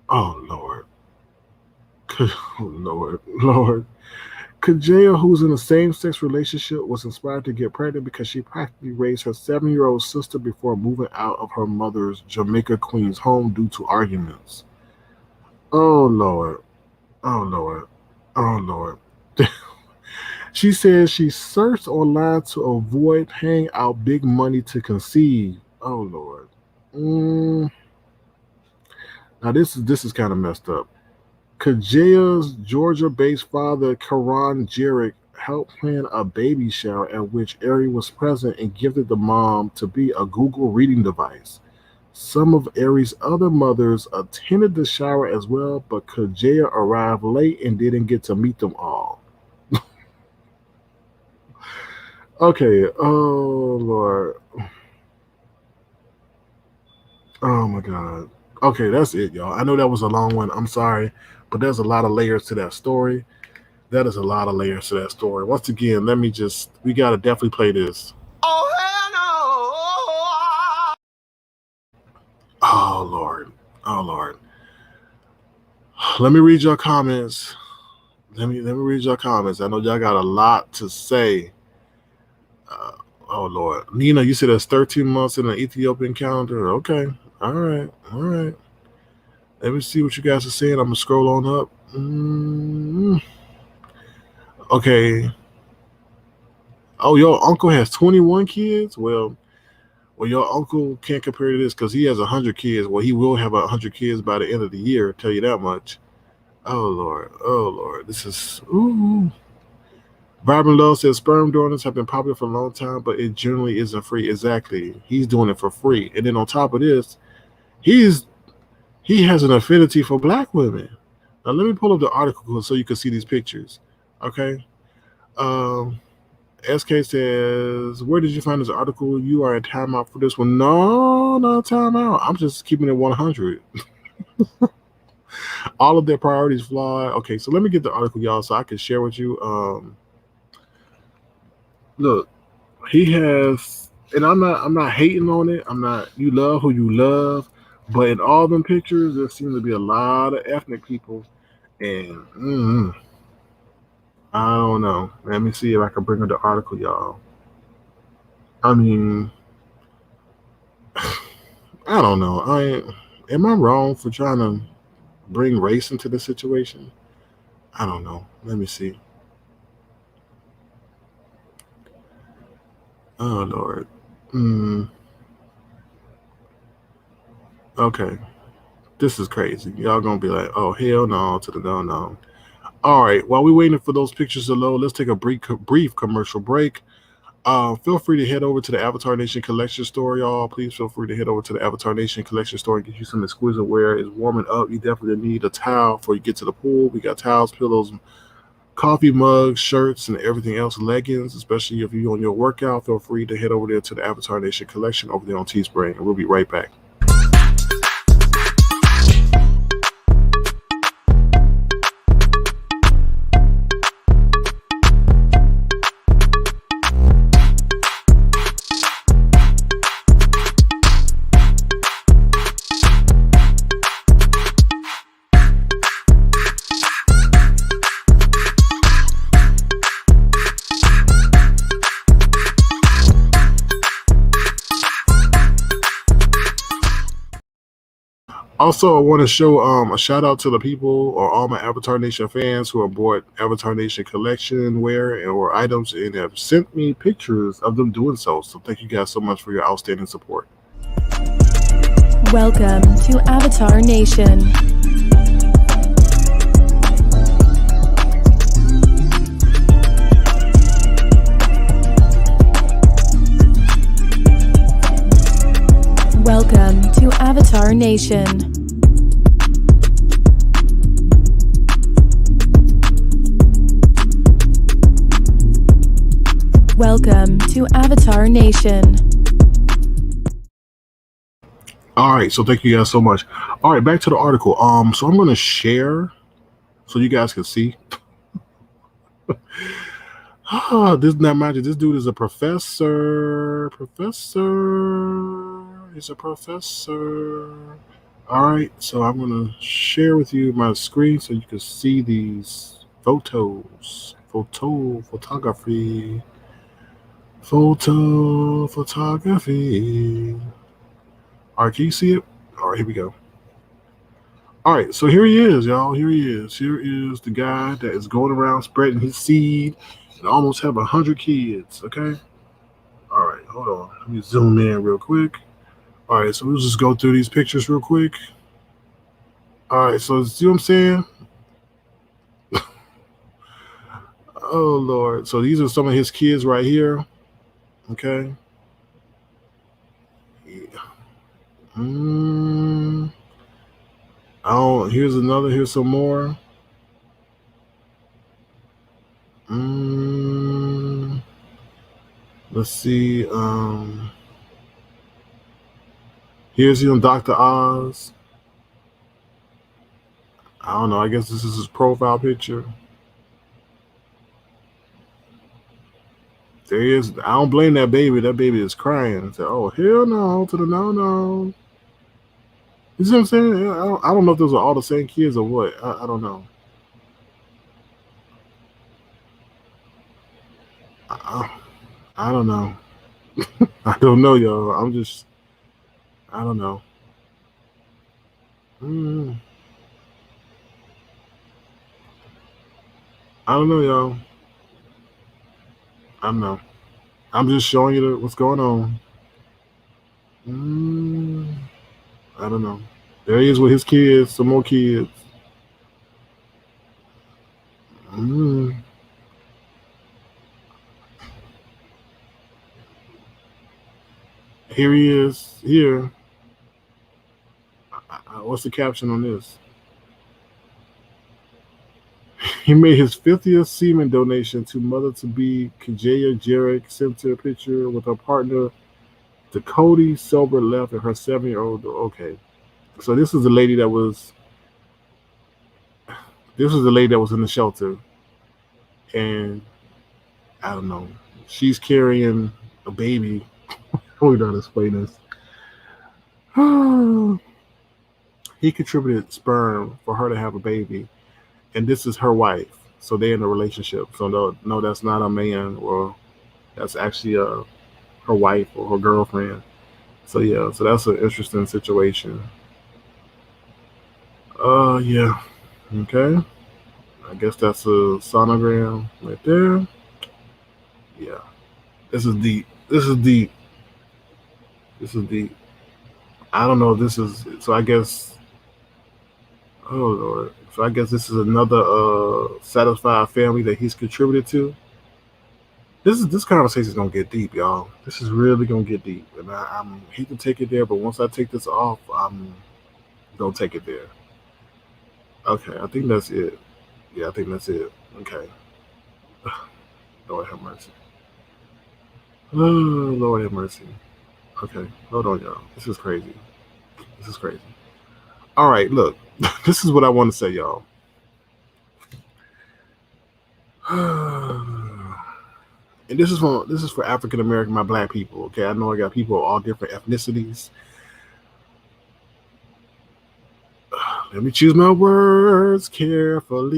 Oh, Lord. Oh, Lord. Lord. Kajaya, who's in a same sex relationship, was inspired to get pregnant because she practically raised her 7-year-old sister before moving out of her mother's Jamaica Queens home due to arguments. Oh, Lord. Oh, Lord. Oh, Lord. She says she searched online to avoid paying out big money to conceive. Oh, Lord. Now this is kind of messed up. Kajaya's Georgia-based father, Karan Jarek, helped plan a baby shower at which Ari was present and gifted the mom to be a Google reading device. Some of Ari's other mothers attended the shower as well, but Kajaya arrived late and didn't get to meet them all. Okay, oh Lord. Oh my God. Okay, that's it, y'all. I know that was a long one. I'm sorry, but there's a lot of layers to that story. That is a lot of layers to that story. Once again, we got to definitely play this. Oh, hell no. Oh, Lord. Oh, Lord. Let me read your comments. Let me read your comments. I know y'all got a lot to say. Oh, Lord. Nina, you said that's 13 months in an Ethiopian calendar. Okay. All right. All right. Let me see what you guys are saying. I'm going to scroll on up. Okay. Oh, your uncle has 21 kids? Well, your uncle can't compare to this because he has 100 kids. Well, he will have 100 kids by the end of the year, I'll tell you that much. Oh, Lord. Oh, Lord. This is... Ooh. Vibrant Love says sperm donors have been popular for a long time, but it generally isn't free. Exactly. He's doing it for free. And then on top of this, he has an affinity for black women. Now, let me pull up the article so you can see these pictures. Okay? SK says, where did you find this article? You are in timeout for this one. No, no, time out. I'm just keeping it 100. All of their priorities flawed. Okay, so let me get the article, y'all, so I can share with you. Look, he has, and I'm not hating on it. I'm not. You love who you love, but in all them pictures, there seems to be a lot of ethnic people, and I don't know. Let me see if I can bring up the article, y'all. I mean, I don't know. Am I wrong for trying to bring race into the situation? I don't know. Let me see. Oh Lord. Okay. This is crazy. Y'all gonna be like, oh hell no to the no. All right. While we're waiting for those pictures to load, let's take a brief commercial break. Feel free to head over to the Avatar Nation Collection Store, y'all. Please feel free to head over to the Avatar Nation Collection Store and get you some exquisite wear. It's warming up. You definitely need a towel before you get to the pool. We got towels, pillows, coffee mugs, shirts, and everything else, leggings, especially if you're on your workout. Feel free to head over there to the Avatar Nation Collection over there on Teespring, and we'll be right back. Also, I want to show a shout out to the people or all my Avatar Nation fans who have bought Avatar Nation collection wear or items and have sent me pictures of them doing so. So thank you guys so much for your outstanding support. Welcome to Avatar Nation. Welcome to Avatar Nation. Welcome to Avatar Nation. All right, so thank you guys so much. All right, back to the article. So I'm going to share so you guys can see. This is not magic. This dude is a professor. He's a professor. All right, so I'm going to share with you my screen so you can see these photos. Photography. All right, can you see it? All right, here we go. All right, so here he is, y'all. Here he is. Here is the guy that is going around spreading his seed and almost have 100 kids, okay? All right, hold on. Let me zoom in real quick. All right, so we'll just go through these pictures real quick. All right, so see what I'm saying? Oh, Lord. So these are some of his kids right here, okay? Yeah. Oh, here's another. Here's some more. Let's see. Here's him, Dr. Oz. I don't know. I guess this is his profile picture. There he is. I don't blame that baby. That baby is crying. I said, oh, hell no to the no. You see what I'm saying? I don't know if those are all the same kids or what. I don't know. I don't know. I don't know, y'all. I don't know. I don't know, y'all. I don't know. I'm just showing you what's going on. I don't know. There he is with his kids, some more kids. Here he is. Here. What's the caption on this? He made his 50th semen donation to mother-to-be Kajaya Jarek. Sent her a picture with her partner The Cody Silver left and her 7-year-old. Okay, so this is the lady that was. This was the lady that was in the shelter, and I don't know. She's carrying a baby. How we don't explain this? He contributed sperm for her to have a baby, and this is her wife. So they're in a relationship. So no, that's not a man, or that's actually her wife or her girlfriend. So yeah, so that's an interesting situation. Yeah, okay. I guess that's a sonogram right there. Yeah, this is deep. This is deep. This is deep. I don't know. If this is so. I guess. Oh Lord. So I guess this is another satisfied family that he's contributed to. This conversation is gonna get deep, y'all. This is really gonna get deep, and I'm hate to take it there, but once I take this off, I'm gonna take it there. Okay, I think that's it. Yeah, I think that's it. Okay. Lord have mercy. Oh, Lord have mercy. Okay, hold on, y'all. This is crazy. This is crazy. All right, look. This is what I want to say, y'all. And this is for African American, my black people. Okay, I know I got people of all different ethnicities. Let me choose my words carefully.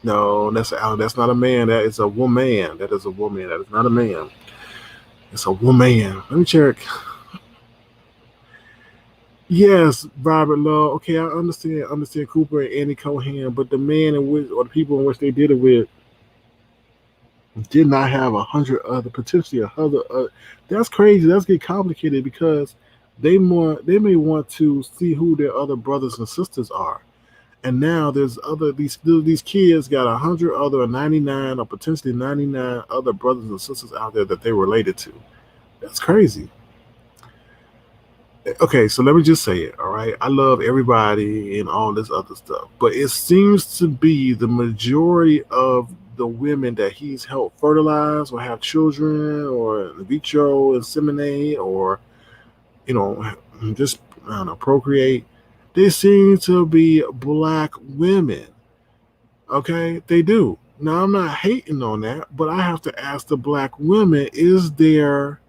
No, that's not a man. That is a woman. That is a woman. That is not a man. It's a woman. Let me check. Yes, Robert Law. Okay, I understand Cooper and Andy Cohen, but the man in which, or the people in which they did it with, did not have 100 other, potentially 100. That's crazy. That's get complicated because they may want to see who their other brothers and sisters are, and now there's these kids got 100 other, or 99, or potentially 99 other brothers and sisters out there that they're related to. That's crazy. Okay, so let me just say it, all right? I love everybody and all this other stuff, but it seems to be the majority of the women that he's helped fertilize or have children or in vitro inseminate or, just, I don't know, procreate. They seem to be black women, okay? They do. Now, I'm not hating on that, but I have to ask the black women, is there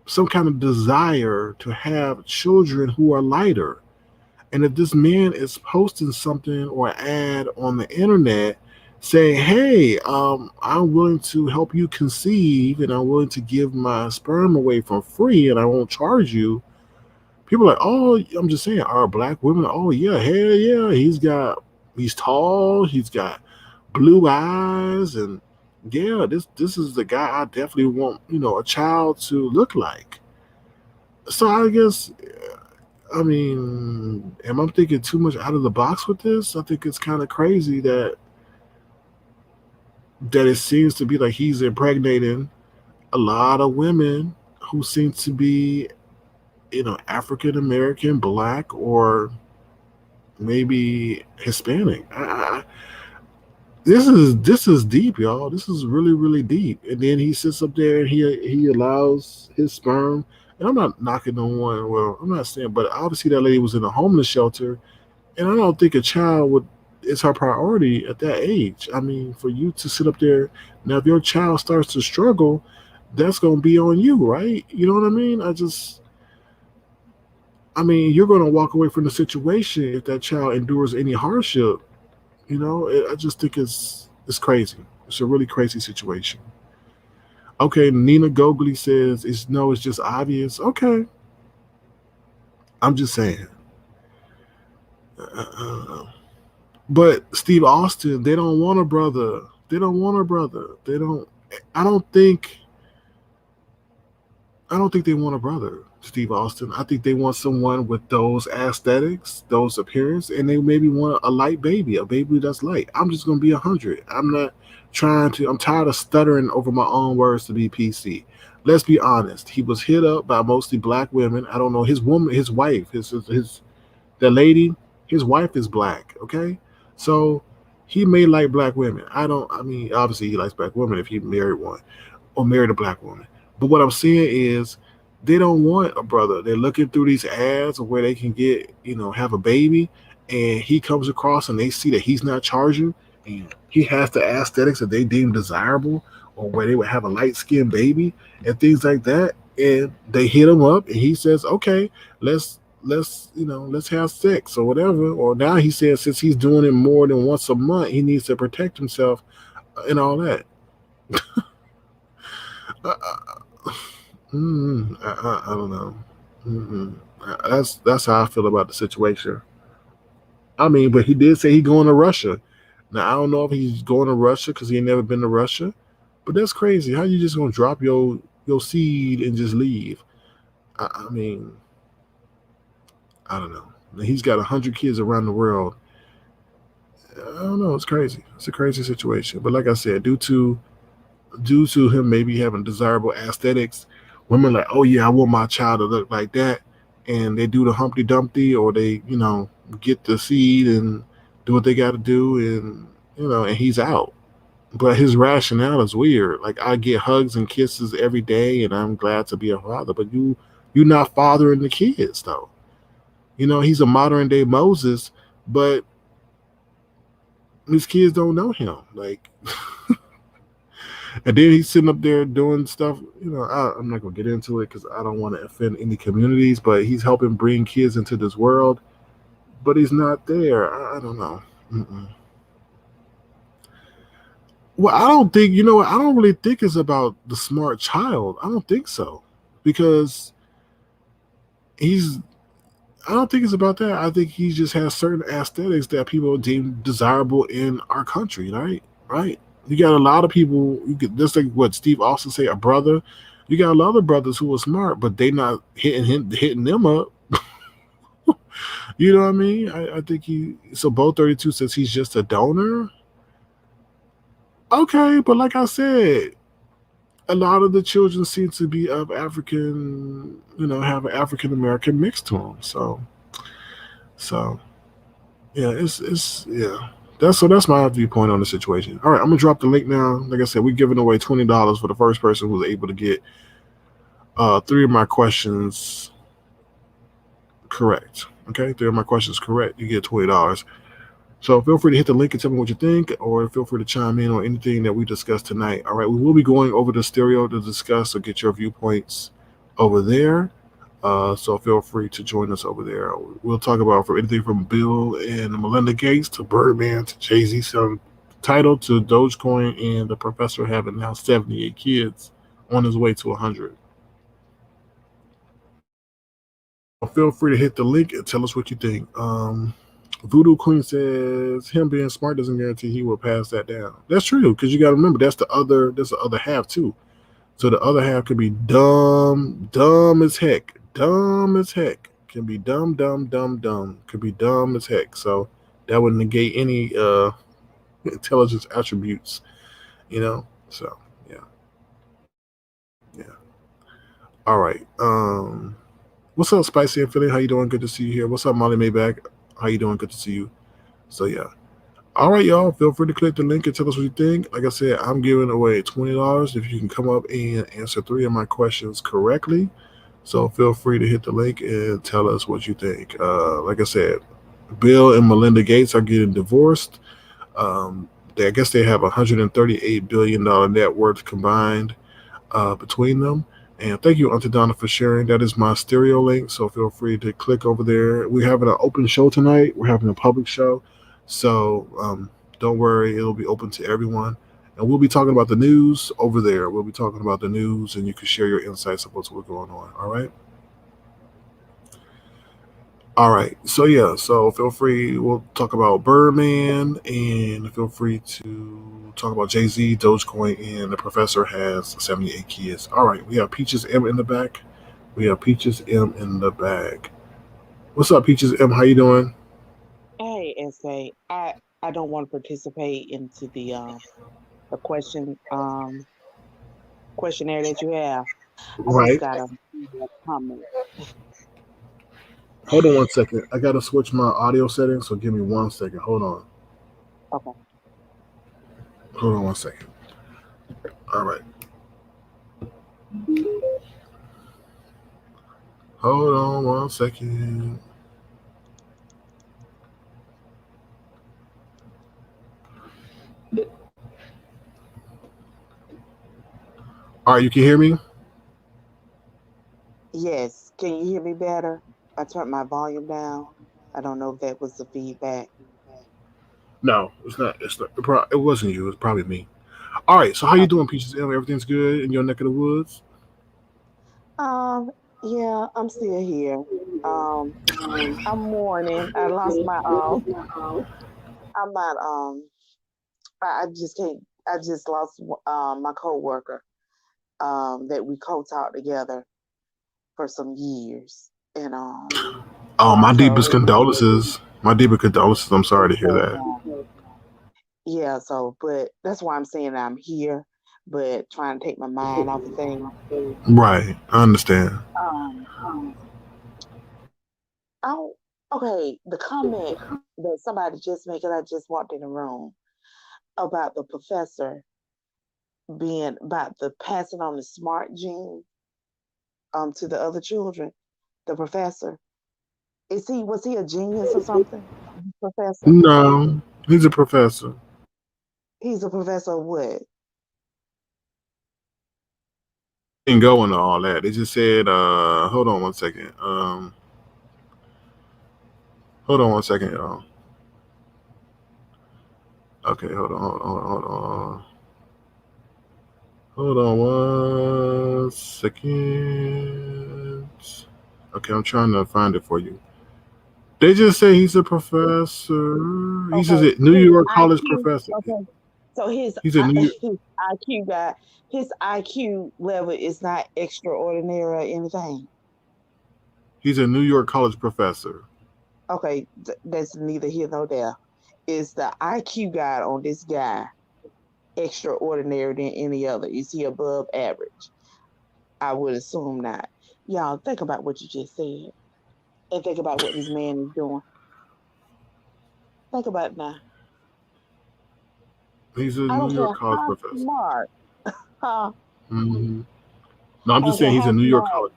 some kind of desire to have children who are lighter? And if this man is posting something or ad on the internet saying, hey, I'm willing to help you conceive and I'm willing to give my sperm away for free and I won't charge you, people are like, oh, I'm just saying, are black women, oh yeah, hell yeah, he's tall, he's got blue eyes, and yeah, this is the guy I definitely want, a child to look like. So I guess, I mean, am I thinking too much out of the box with this? I think it's kind of crazy that it seems to be like he's impregnating a lot of women who seem to be, African American, black, or maybe Hispanic. This is deep, y'all. This is really, really deep. And then he sits up there and he allows his sperm. And I'm not knocking on one. Well, I'm not saying, but obviously that lady was in a homeless shelter, and I don't think a child is her priority at that age. I mean, for you to sit up there now, if your child starts to struggle, that's gonna be on you, right? You know what I mean? You're gonna walk away from the situation if that child endures any hardship. I just think it's crazy. It's a really crazy situation. Okay, Nina Gogli says it's just obvious. Okay, I'm just saying. But Steve Austin, they don't want a brother. They don't want a brother. They don't. I don't think they want a brother, Steve Austin. I think they want someone with those aesthetics, those appearance, and they maybe want a light baby, a baby that's light. I'm just gonna be 100. I'm not I'm tired of stuttering over my own words to be PC. Let's be honest. He was hit up by mostly black women. I don't know his wife, the lady, his wife is black. Okay, so he may like black women. Obviously he likes black women if he married one. or married a black woman. But what I'm saying is they don't want a brother. They're looking through these ads where they can get, have a baby, and he comes across and they see that he's not charging, and he has the aesthetics that they deem desirable, or where they would have a light skinned baby and things like that. And they hit him up, and he says, "Okay, let's have sex or whatever." Or now he says since he's doing it more than once a month, he needs to protect himself and all that. Uh, I don't know. Mm-mm. That's how I feel about the situation. I mean, but he did say he going to Russia. Now I don't know if he's going to Russia because he ain't never been to Russia, but that's crazy. How you just gonna drop your seed and just leave? I mean, I don't know. He's got 100 kids around the world. I don't know. It's crazy. It's a crazy situation. But like I said, due to him maybe having desirable aesthetics, women like, oh yeah, I want my child to look like that, and they do the Humpty Dumpty, or they, get the seed and do what they got to do, and and he's out. But his rationale is weird. Like, I get hugs and kisses every day, and I'm glad to be a father. But you're not fathering the kids though. He's a modern day Moses, but his kids don't know him. Like, and then he's sitting up there doing stuff. I'm not gonna get into it because I don't want to offend any communities. But he's helping bring kids into this world, but he's not there. I don't know. Mm-mm. Well, I don't think what. I don't really think it's about the smart child. I don't think so, because he's. I don't think it's about that. I think he just has certain aesthetics that people deem desirable in our country, right? Right. You got a lot of people. You get this, like what Steve Austin say, a brother. You got a lot of brothers who are smart, but they not hitting them up. You know what I mean? I think he. So Bo 32 says he's just a donor. Okay, but like I said, a lot of the children seem to be of African, have an African American mix to them. So yeah, it's yeah. That's my viewpoint on the situation. All right, I'm gonna drop the link now. Like I said, we're giving away $20 for the first person who's able to get 3 of my questions correct. Okay, 3 of my questions correct. You get $20. So feel free to hit the link and tell me what you think, or feel free to chime in on anything that we discussed tonight. All right, we will be going over the stereo to discuss or get your viewpoints over there. So feel free to join us over there. We'll talk about from anything from Bill and Melinda Gates to Birdman to Jayz Tidal to Dogecoin, and the professor having now 78 kids on his way to 100. Feel free to hit the link and tell us what you think. Voodoo Queen says him being smart doesn't guarantee he will pass that down. That's true, because you got to remember that's the other half too. So the other half could be dumb as heck, can be dumb, could be dumb as heck. So that would negate any intelligence attributes, So yeah. All right. What's up, Spicy and Philly? How you doing? Good to see you here. What's up, Molly Maybach? How you doing? Good to see you. So yeah. All right, y'all. Feel free to click the link and tell us what you think. Like I said, I'm giving away $20 if you can come up and answer 3 of my questions correctly. So feel free to hit the link and tell us what you think. Like I said, Bill and Melinda Gates are getting divorced. I guess they have $138 billion net worth combined between them. And thank you, Auntie Donna, for sharing. That is my stereo link, so feel free to click over there. We're having an open show tonight. We're having a public show. So don't worry, it'll be open to everyone. And we'll be talking about the news over there. We'll be talking about the news, and you can share your insights of what's going on. All right? All right. So, yeah. So feel free. We'll talk about Birdman, and feel free to talk about Jay-Z, Dogecoin, and the professor has 78 kids. All right. We have Peaches M in the back. What's up, Peaches M? How you doing? Hey, SA. I don't want to participate into the questionnaire that you have. I Right. just got a comment. Hold on 1 second. I got to switch my audio settings, so give me 1 second. Hold on. Okay. Hold on 1 second. All right. Hold on one second. All right, you can hear me? Yes. Can you hear me better? I turned my volume down. I don't know if that was the feedback. No, it's not. It's not. It wasn't you. It's probably me. All right. So how you Oh. doing, Peaches? Everything's good in your neck of the woods? Um, yeah, I'm still here. Um, I'm mourning. I lost my I'm not I just can't I just lost my coworker that we co-taught together for some years. And Oh, my deepest so condolences. My deepest condolences. I'm sorry to hear so that. yeah, so but that's why I'm saying I'm here, but trying to take my mind off of things. Right. I understand. Um oh okay, the comment that somebody just made, 'cause I just walked in the room about the professor being about the passing on the smart gene to the other children, the professor. Was he a genius or something? Professor? No, he's a professor. He's a professor of what? Didn't go into all that. They just said, hold on one second. Hold on one second, y'all. Okay, hold on. Hold on one second. Okay, I'm trying to find it for you. They just say he's a professor. He says Okay. it New His York College IQ. professor. Okay. So He's a New his IQ guy, his IQ level is not extraordinary or anything. he's a New York College professor. Okay, that's neither here nor there. Is the IQ guy on this guy extraordinary than any other? Is he above average? I would assume not. Y'all think about what you just said and think about what this man is doing. Think about it now. He's a I New don't care York College how professor. smart, huh? hmm No, I'm I just don't care saying he's a how New York smart. College.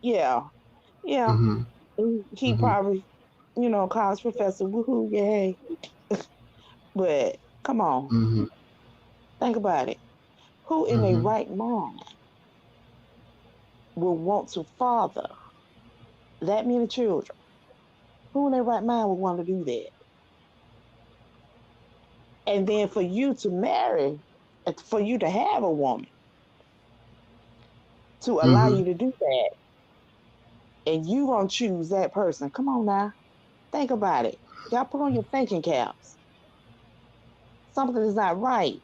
Yeah, yeah. hmm He hmm probably, college professor, woohoo, yay. But come on, hmm think about it. Who in their hmm right mind will want to father that many children? Who in their right mind would want to do that? And then for you to marry, for you to have a woman to allow hmm you to do that, and you gonna choose that person. Come on now, think about it. Y'all put on your thinking caps. Something is not right.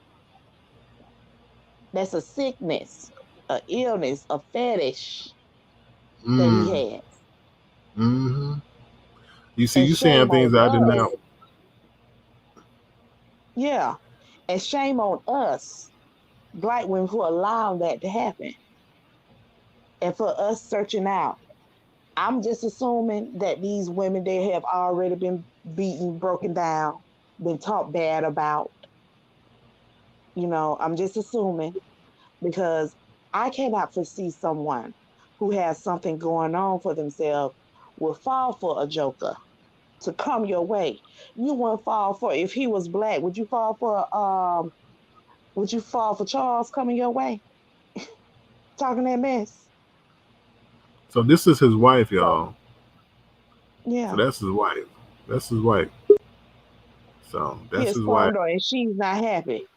That's a sickness, a illness, a fetish that he Mm. has. hmm You see, And you saying shame things on that I did not. us. Yeah. And shame on us, black women, for allowing that to happen. And for us searching out. I'm just assuming that these women, they have already been beaten, broken down, been talked bad about. I'm just assuming because I cannot foresee someone who has something going on for themselves will fall for a joker to come your way. You wouldn't fall for if he was black. Would you fall for Charles coming your way? Talking that mess. So this is his wife, So y'all. So yeah. that's his wife. That's his wife. So He that's has his wife. sprung her and she's not happy.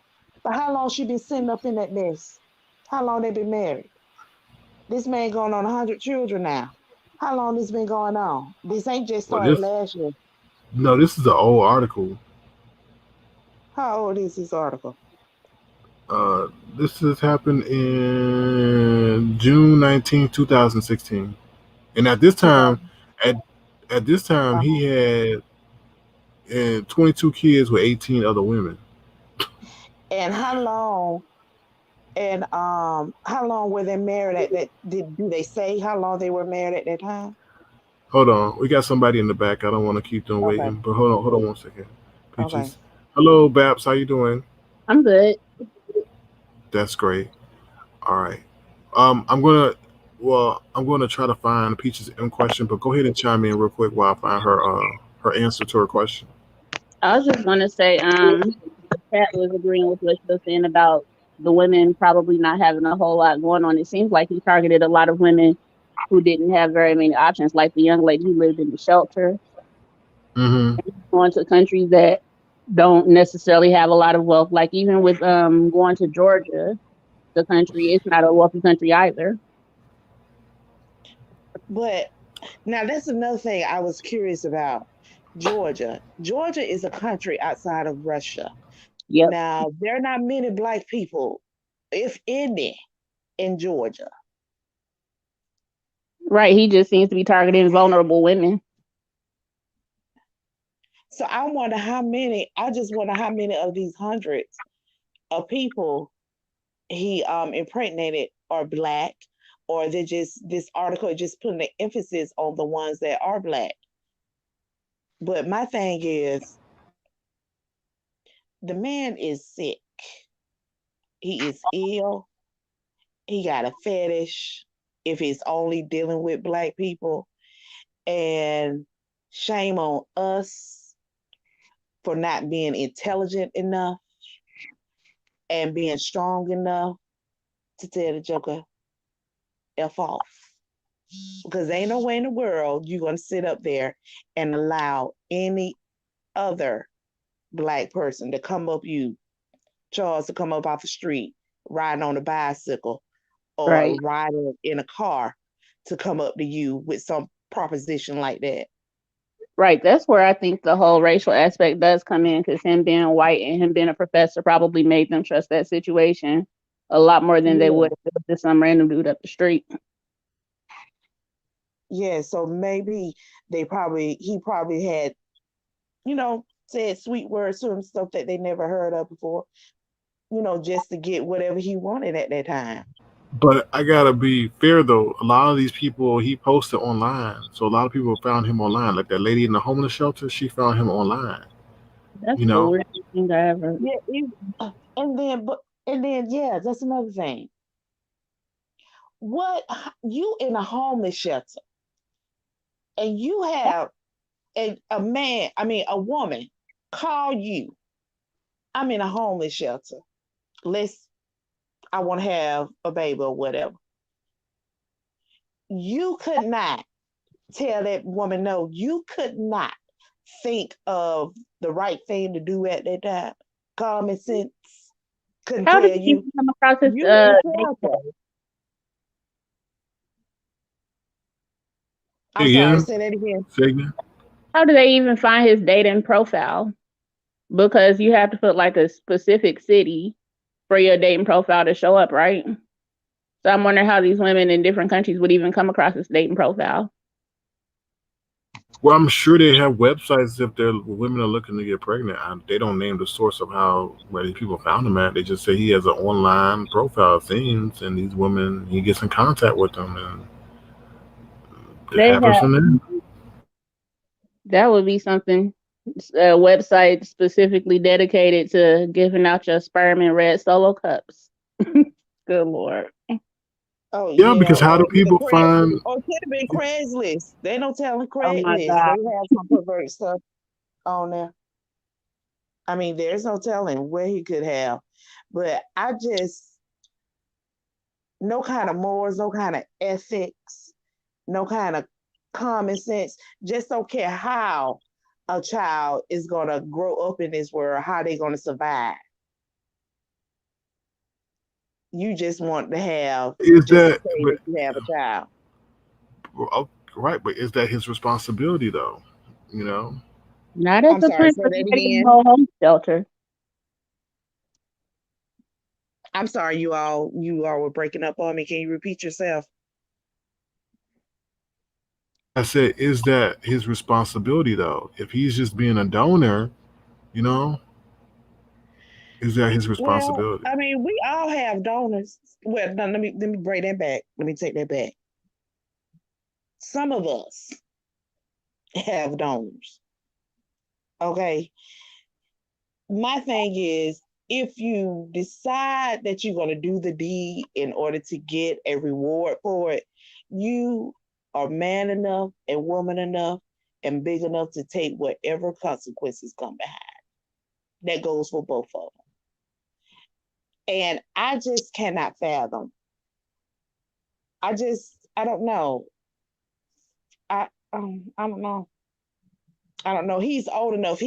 But how long she been sitting up in that mess? How long they been married? This man going on 100 children now. How long this been going on? This ain't just Well, started this last year. no, this is an old article. How old is this article? Uh, this has happened in June 19th, 2016. And at this time, 2000. at at this time, Uh-huh. he had 22 kids with 18 other women. And how long? And how long were they married at that? Do they say how long they were married at that time? Hold on, we got somebody in the back. I don't want to keep them Okay. waiting, but hold on one second. Okay. Peaches, hello, Babs, how you doing? I'm good. That's great. All right. I'm gonna try to find Peach's M question, but go ahead and chime in real quick while I find her answer to her question. I was just gonna say, Pat was agreeing with what you were saying about the women probably not having a whole lot going on. It seems like he targeted a lot of women who didn't have very many options, like the young lady who lived in the shelter, Mm-hmm. going to countries that don't necessarily have a lot of wealth. Like even with going to Georgia, the country, it's not a wealthy country either. But now that's another thing I was curious about. Georgia. Georgia is a country outside of Russia. Yep. Now, there are not many black people, if any, in Georgia. Right. He just seems to be targeting vulnerable women. So I just wonder how many of these hundreds of people he impregnated are black, or they're just, this article is just putting the emphasis on the ones that are black. But my thing is, the man is sick. He is ill. He got a fetish if he's only dealing with black people. And shame on us for not being intelligent enough and being strong enough to tell the Joker F off. Because ain't no way in the world you're going to sit up there and allow any other black person to come up you, Charles, to come up off the street, riding on a bicycle or Right. riding in a car, to come up to you with some proposition like that. Right. That's where I think the whole racial aspect does come in, because him being white and him being a professor probably made them trust that situation a lot more than they Yeah. would if it was just some random dude up the street. Yeah, so maybe he probably had, said sweet words to him, stuff that they never heard of before, just to get whatever he wanted at that time. But I gotta be fair though. A lot of these people he posted online, so a lot of people found him online. Like that lady in the homeless shelter, she found him online. That's You the know, weirdest thing I ever. Yeah, and then yeah, that's another thing. What, you in a homeless shelter and you have a man, I mean a woman, call you. I'm in a homeless shelter. Let's I want to have a baby or whatever. You could not tell that woman no. You could not think of the right thing to do at that time. Common sense couldn't How did tell he you. come across his You in a data? shelter. say I'm sorry, again, say that again. say again. How do they even find his data and profile? Because you have to put like a specific city for your dating profile to show up, right? So I'm wondering how these women in different countries would even come across this dating profile. Well, I'm sure they have websites if their women are looking to get pregnant. They don't name the source of how where these people found him at. They just say he has an online profile things, and these women he gets in contact with them, and it They happens have from there. that would be something. A website specifically dedicated to giving out your sperm in red solo cups. Good lord. Oh Yeah, yeah, because how do or people find? or it could have been Craigslist. They don't tell them Oh my Craigslist. god. They have some pervert stuff on there. I mean, there's no telling where he could have. But I just, no kind of morals, no kind of ethics, no kind of common sense. Just don't care how a child is going to grow up in this world, how they're going to survive. You just want to have, Is just to that say but, that you have a child. oh, right? But is that his responsibility though? You know, Not at I'm the sorry, point say where that you gotta get a again. whole home shelter. I'm sorry, you all were breaking up on me. Can you repeat yourself? I said, is that his responsibility though? If he's just being a donor, you know, is that his Well, responsibility? I mean, we all have donors. Well, no, let me bring that back. Let me take that back. Some of us have donors. Okay. My thing is, if you decide that you're going to do the deed in order to get a reward for it, you are man enough and woman enough and big enough to take whatever consequences come behind. That goes for both of them. And I just cannot fathom. I don't know. I don't know. I don't know. He's old enough. From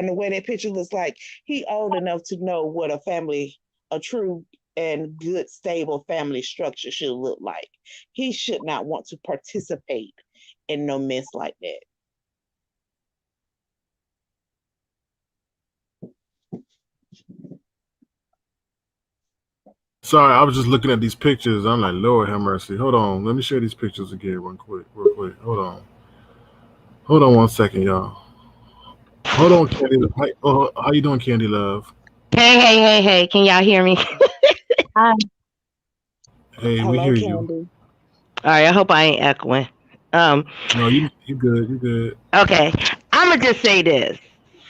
the way that picture looks like, he old enough to know what a true and good, stable family structure should look like. He should not want to participate in no mess like that. Sorry, I was just looking at these pictures. I'm like, Lord have mercy. Hold on. Let me share these pictures again real quick. Hold on. Hold on 1 second, y'all. Hold on, Candy. How you doing, Candy Love? Hey. Can y'all hear me? Hi. Hey, we Hello, hear Candy. you. All right, I hope I ain't echoing. No, you good. You good. Okay. I'ma just say this.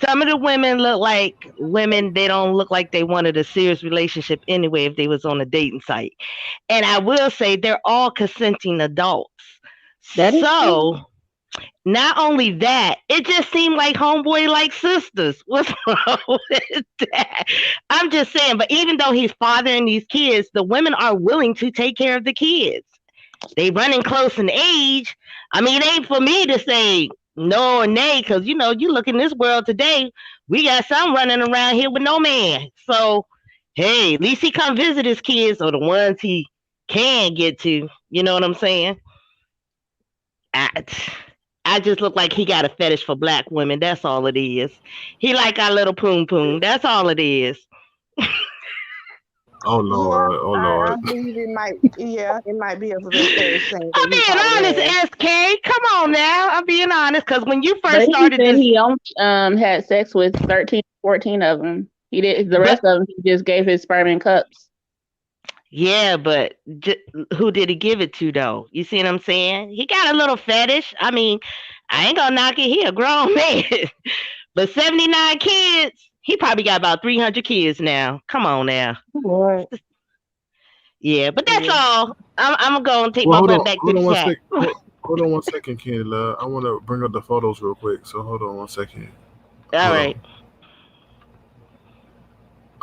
Some of the women look like women, they don't look like they wanted a serious relationship anyway if they was on a dating site. And I will say they're all consenting adults. That is true. So not only that, it just seemed like homeboy like sisters. What's wrong with that? I'm just saying, but even though he's fathering these kids, the women are willing to take care of the kids. They running close in age. I mean, it ain't for me to say no or nay, because you look in this world today, we got some running around here with no man. So, hey, at least he come visit his kids or the ones he can get to. You know what I'm saying? I just look like he got a fetish for black women. That's all it is. He like our little poom poom. That's all it is. Oh Lord. Yeah, Oh I Lord. believe it might be a very thing that I'm he being probably honest, has. SK. Come on now. I'm being honest because when you But first he started said this, he only had sex with 13, 14 of them. He did the rest but of them. He just gave his sperm in cups. yeah, but who did he give it to though? You see what I'm saying? He got a little fetish. I mean, I ain't gonna knock it. He a grown man, but 79 kids. He probably got about 300 kids now. Come on now. Lord. Yeah, but that's Yeah. all. I'm gonna take Well, my hold butt on. back to Hold the on one chat. sec. Hold on 1 second, Candy Love. I want to bring up the photos real quick. So hold on 1 second. All Hold right.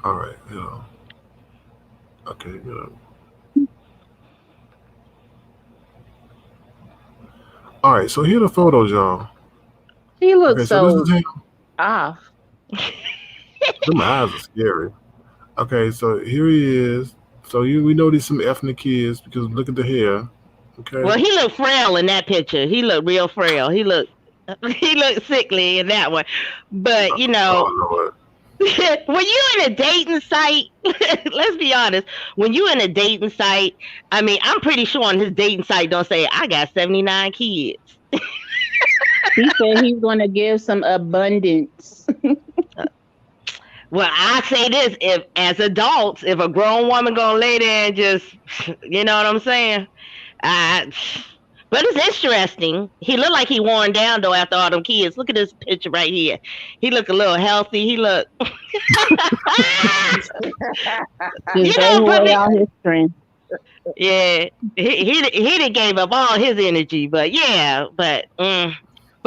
on. All right. Yeah. Okay. Yeah. All right. So here are the photos, y'all. He looks Okay. So this is so him. off. Them eyes are scary. Okay. So here he is. So we know these some ethnic kids because look at the hair. Well, Okay. he looked frail in that picture. He looked real frail. He looked sickly in that one. But Oh Lord. when you in a dating site, let's be honest. When you in a dating site, I mean, I'm pretty sure on his dating site don't say I got 79 kids. He said he's going to give some abundance. Well, I say this: if as adults, if a grown woman gonna lay there and just, you know what I'm saying? I, but it's interesting. He looked like he worn down though after all them kids. Look at this picture right here. He look a little healthy. He look, Just gave away but all his strength. yeah, he done gave up all his energy. But yeah, but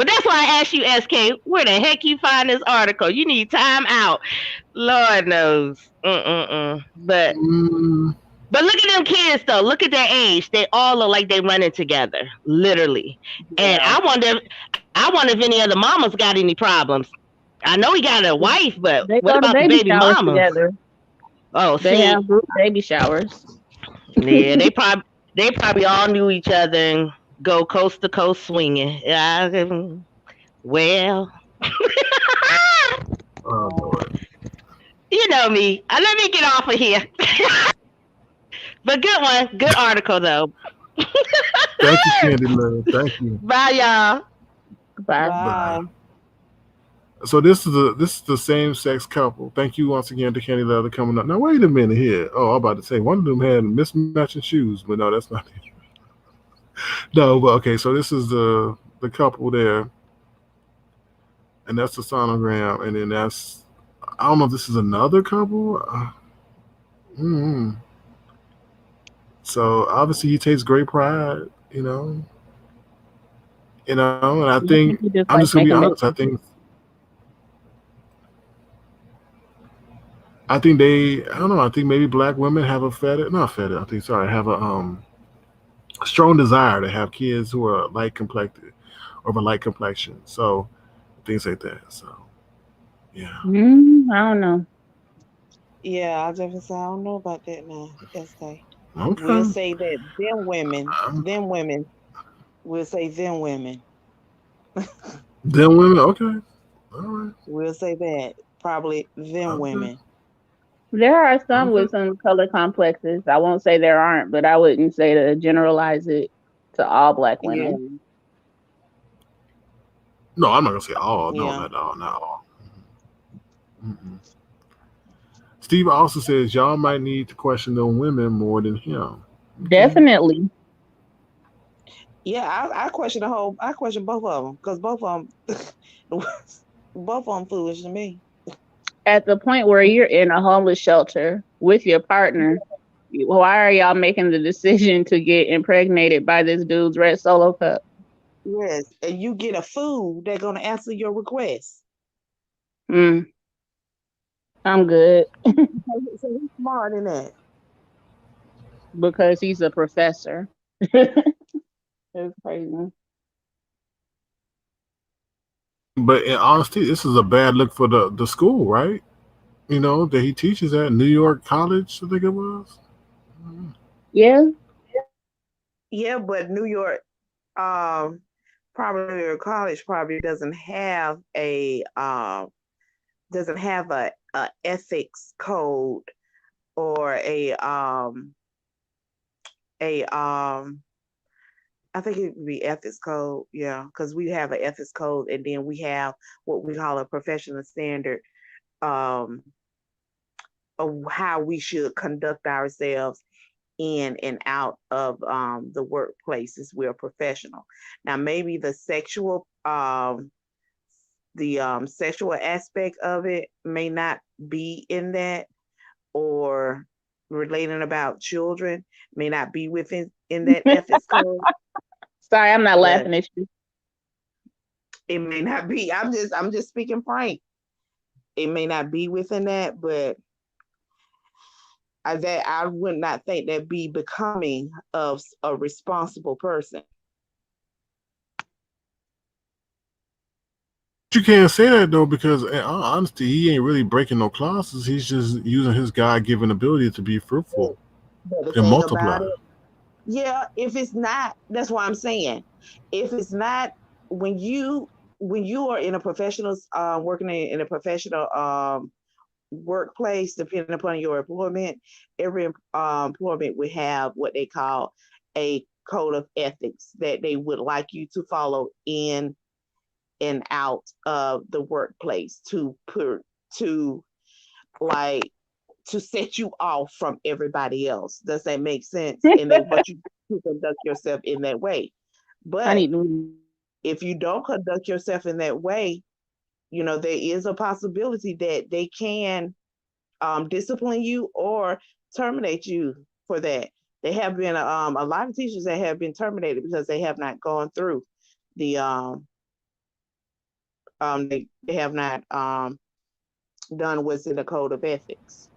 that's why I asked you, SK, where the heck you find this article? You need time out. Lord knows. But Mm, But look at them kids though. Look at their age. They all look like they running together, literally. And Yeah. I wonder if any of the mamas got any problems. I know he got a wife, but They what go to about the baby baby showers mamas? together. Oh, They see, have group baby showers. yeah, they probably all knew each other and go coast to coast swinging. Well, oh Lord. you know me. Let me get off of here. But good one, good article though. Thank you, Candy Love. Thank you. Bye, y'all. Bye. Bye. Bye. So this is the same sex couple. Thank you once again to Candy Love for coming up. Now wait a minute here. Oh, I'm about to say one of them had mismatching shoes, but no, that's not it. No, but okay. So this is the couple there, and that's the sonogram, and then that's I don't know if this is another couple. Mm. So obviously he takes great pride, and I I think think he just I'm just like gonna be making honest. it. I think they. I don't know. I think maybe black women have a fetish, not fetish. I think sorry, have a strong desire to have kids who are light complected or of a light complexion. So things like that. So yeah. I don't know. Yeah, I definitely say I don't know about that now. Estee. We'll Okay. say that Um, them women, we'll say them women. them women. Okay. All right. We'll say that. Probably them Okay. women. There are some Okay. with some color complexes. I won't say there aren't, but I wouldn't say to generalize it to all black Yeah, women. No, I'm not gonna say all. No, yeah. not all. Not all. Mm-mm. Steve also says y'all might need to question the women more than him. Okay. Definitely. Yeah, I question both of them because both of them, both of them foolish to me. At the point where you're in a homeless shelter with your partner, why are y'all making the decision to get impregnated by this dude's red solo cup? Yes, and you get a fool that's gonna answer your request. Mm, I'm good So he's smart in that. because he's a professor. It's crazy. But in honesty, this is a bad look for the school, right? That he teaches at New York College, I think it was. Yeah, Yeah, but New York, um, probably New York College probably doesn't have a ethics code or a I think it would be ethics code, yeah, because we have an ethics code and then we have what we call a professional standard um of how we should conduct ourselves in and out of the workplaces. We're professional. Now maybe the sexual aspect of it may not be in that, or relating about children may not be within in that ethics code, sorry, I'm not but laughing at you. it may not be. I'm just speaking frank. It may not be within that, but I would not think that be becoming of a responsible person. You can't say that though, because in all honesty, he ain't really breaking no clauses. He's just using his God-given ability to be fruitful But the and thing about multiply. it, yeah, if it's not, that's why I'm saying, if it's not, when you are in a professional, working in a professional workplace, depending upon your employment, every employment would have what they call a code of ethics that they would like you to follow in and out of the workplace to like to set you off from everybody else. Does that make sense? And they want you to conduct yourself in that way. I But need to. if you don't conduct yourself in that way, there is a possibility that they can discipline you or terminate you for that. There have been a lot of teachers that have been terminated because they have not gone through the they have not done what's in the code of ethics.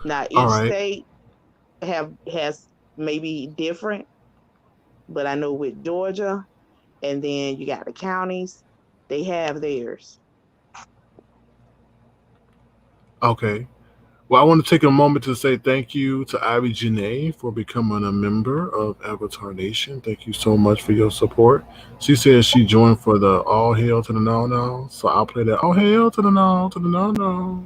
Now All each right. state has maybe different, but I know with Georgia and then you got the counties, they have theirs. Okay. Well, I want to take a moment to say thank you to Ivy Janae for becoming a member of Avatar Nation. Thank you so much for your support. She says she joined for the All Hail to the No No. So I'll play that All Hail to the No to the No No.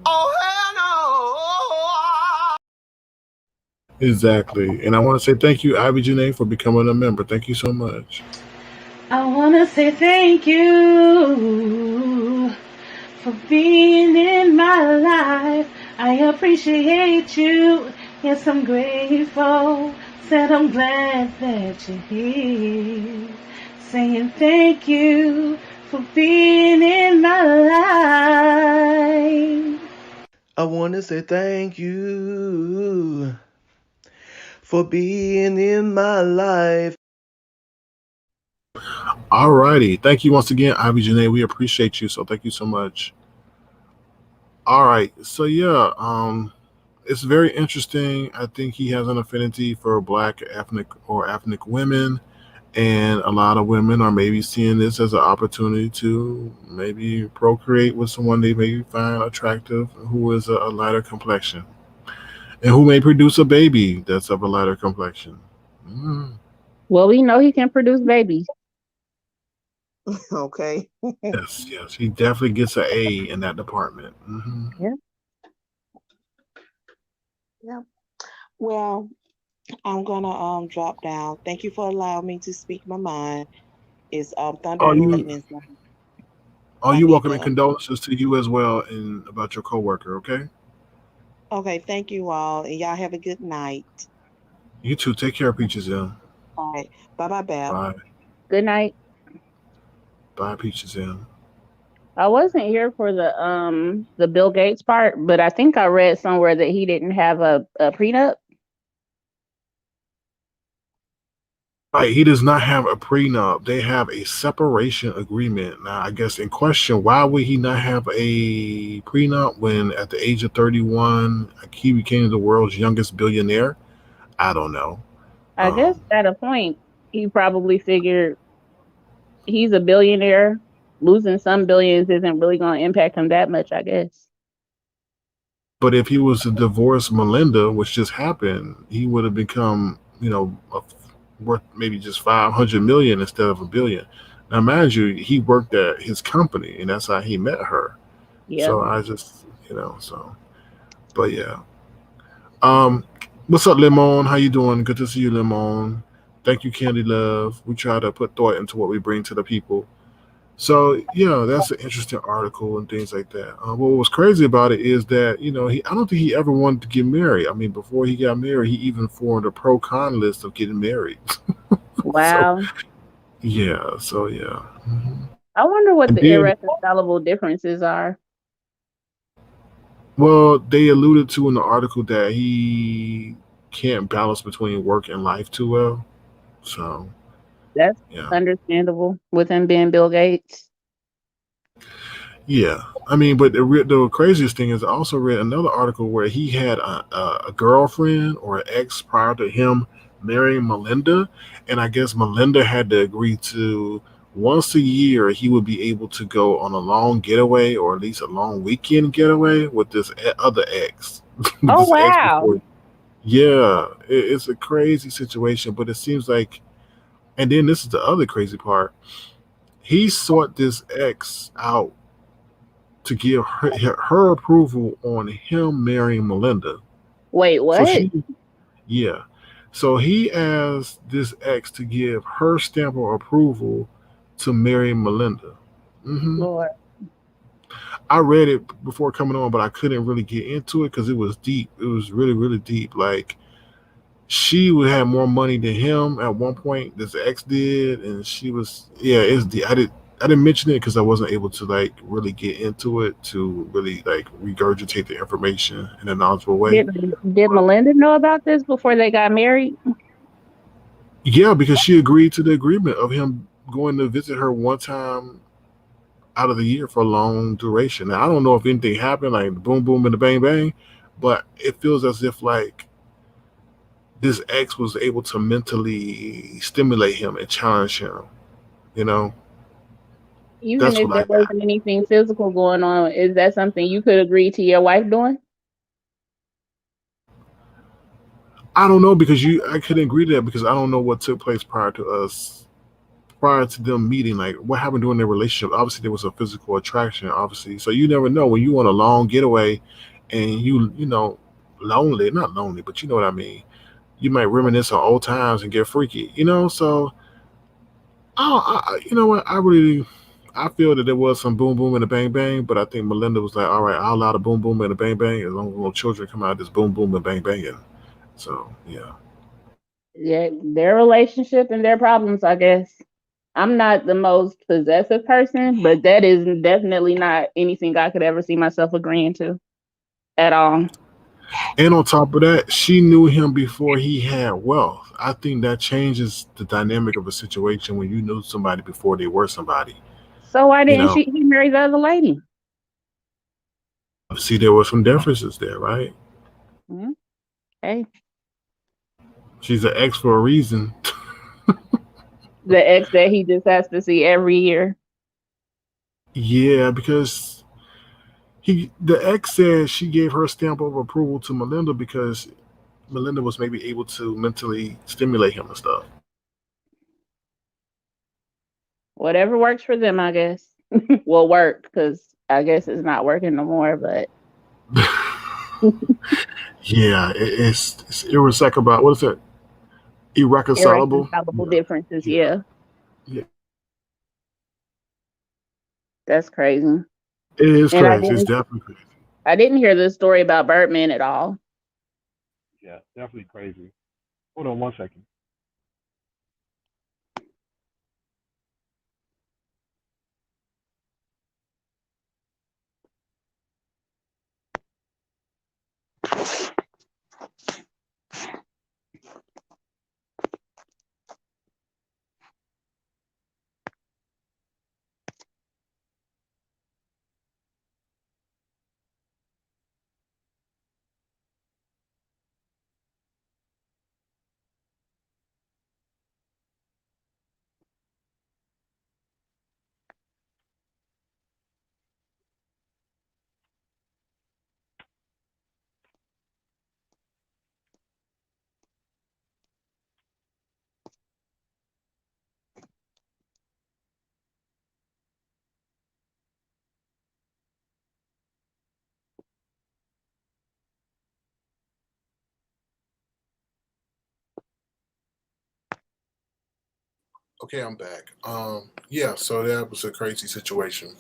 Exactly. And I want to say thank you, Ivy Janae, for becoming a member. Thank you so much. I wanna say thank you for being in my life. I appreciate you. Yes, I'm grateful. Said I'm glad that you're here. Saying thank you for being in my life. I want to say thank you for being in my life. All righty. Thank you once again, Ivy Janae. We appreciate you. So thank you so much. All right. So yeah, it's very interesting. I think he has an affinity for black ethnic women, and a lot of women are maybe seeing this as an opportunity to maybe procreate with someone they maybe find attractive who is a lighter complexion and who may produce a baby that's of a lighter complexion. Mm. Well, we know he can produce babies. Okay. Yes, yes, he definitely gets an A in that department. Yeah. Yeah. Well, I'm gonna drop down. Thank you for allowing me to speak my mind. It's thunder Are and you lightning. So are I you need welcome and to. condolences to you as well and about your coworker? Okay, Okay. Thank you all, and y'all have a good night. you too. Take care, Peaches. M. All right. Bye, bye, Bab. Bye, Good night. bye, Peaches. M. I wasn't here for the Bill Gates part, but I think I read somewhere that he didn't have a prenup. Right, he does not have a prenup. They have a separation agreement. Now, I guess in question, why would he not have a prenup when at the age of 31, he became the world's youngest billionaire? I don't know. I guess Um, at a point he probably figured he's a billionaire. Losing some billions isn't really going to impact him that much, I guess. but if he was to divorce Melinda, which just happened, he would have become, worth maybe just 500 million instead of a billion. Now, mind you, he worked at his company, and that's how he met her. Yeah. So I just, so, but yeah. Um, what's up, Lemon? How you doing? Good to see you, Lemon. Thank you, Candy Love. We try to put thought into what we bring to the people. So yeah, that's an interesting article and things like that. What was crazy about it is that I don't think he ever wanted to get married. I mean, before he got married, he even formed a pro con list of getting married. So Wow. yeah, so yeah. I wonder what And the then, irreconcilable differences are. well, they alluded to in the article that he can't balance between work and life too well. So That's yeah. understandable with him being Bill Gates. Yeah, I mean, but the craziest thing is I also read another article where he had a girlfriend or an ex prior to him marrying Melinda, and I guess Melinda had to agree to once a year he would be able to go on a long getaway or at least a long weekend getaway with this other ex, with Oh this ex wow. before. Yeah, it's a crazy situation, but it seems like, and then this is the other crazy part. He sought this ex out to give her approval on him marrying Melinda. Wait, So what? yeah. So he asked this ex to give her stamp of approval to marry Melinda. hmm Lord. I read it before coming on, but I couldn't really get into it because it was deep. It was really, really deep. Like she would have more money than him at one point. This ex did, and she was It's deep. I didn't mention it because I wasn't able to like really get into it to really like regurgitate the information in a knowledgeable way. Did did Melinda know about this before they got married? Yeah, because she agreed to the agreement of him going to visit her one time out of the year for a long duration. Now I don't know if anything happened, like the boom boom and the bang bang, but it feels as if like this ex was able to mentally stimulate him and challenge him. You know, Even that's if what there I got. wasn't anything physical going on, is that something you could agree to your wife doing? I don't know because I couldn't agree to that because I don't know what took place prior to them meeting. Like what happened during their relationship. Obviously, there was a physical attraction. Obviously, so you never know when you on a long getaway, and lonely, not lonely, but you know what I mean. You might reminisce on old times and get freaky. So you know what? I feel that there was some boom boom and a bang bang, but I think Melinda was like, all right, I'll allow the boom boom and a bang bang as long as no children come out of this boom boom and bang banging. So yeah. Yeah, their relationship and their problems, I guess. I'm not the most possessive person, but that is definitely not anything I could ever see myself agreeing to at all. And on top of that, she knew him before he had wealth. I think that changes the dynamic of a situation when you knew somebody before they were somebody. So why You didn't know, he marry the other lady? see, there were some differences there, right? Mm, hey, She's an ex for a reason. the ex that he just has to see every year. Yeah, because the ex said she gave her stamp of approval to Melinda because Melinda was maybe able to mentally stimulate him and stuff. Whatever works for them, I guess. Will work because I guess it's not working no more. But Yeah, it's irreconcilable. What is it? Irreconcilable. irreconcilable Yeah, differences. yeah, Yeah, yeah. that's crazy. It is And crazy. It's definitely crazy. I didn't hear this story about Birdman at all. Yeah, definitely crazy. Hold on one second. Okay, I'm back. Yeah, so that was a crazy situation,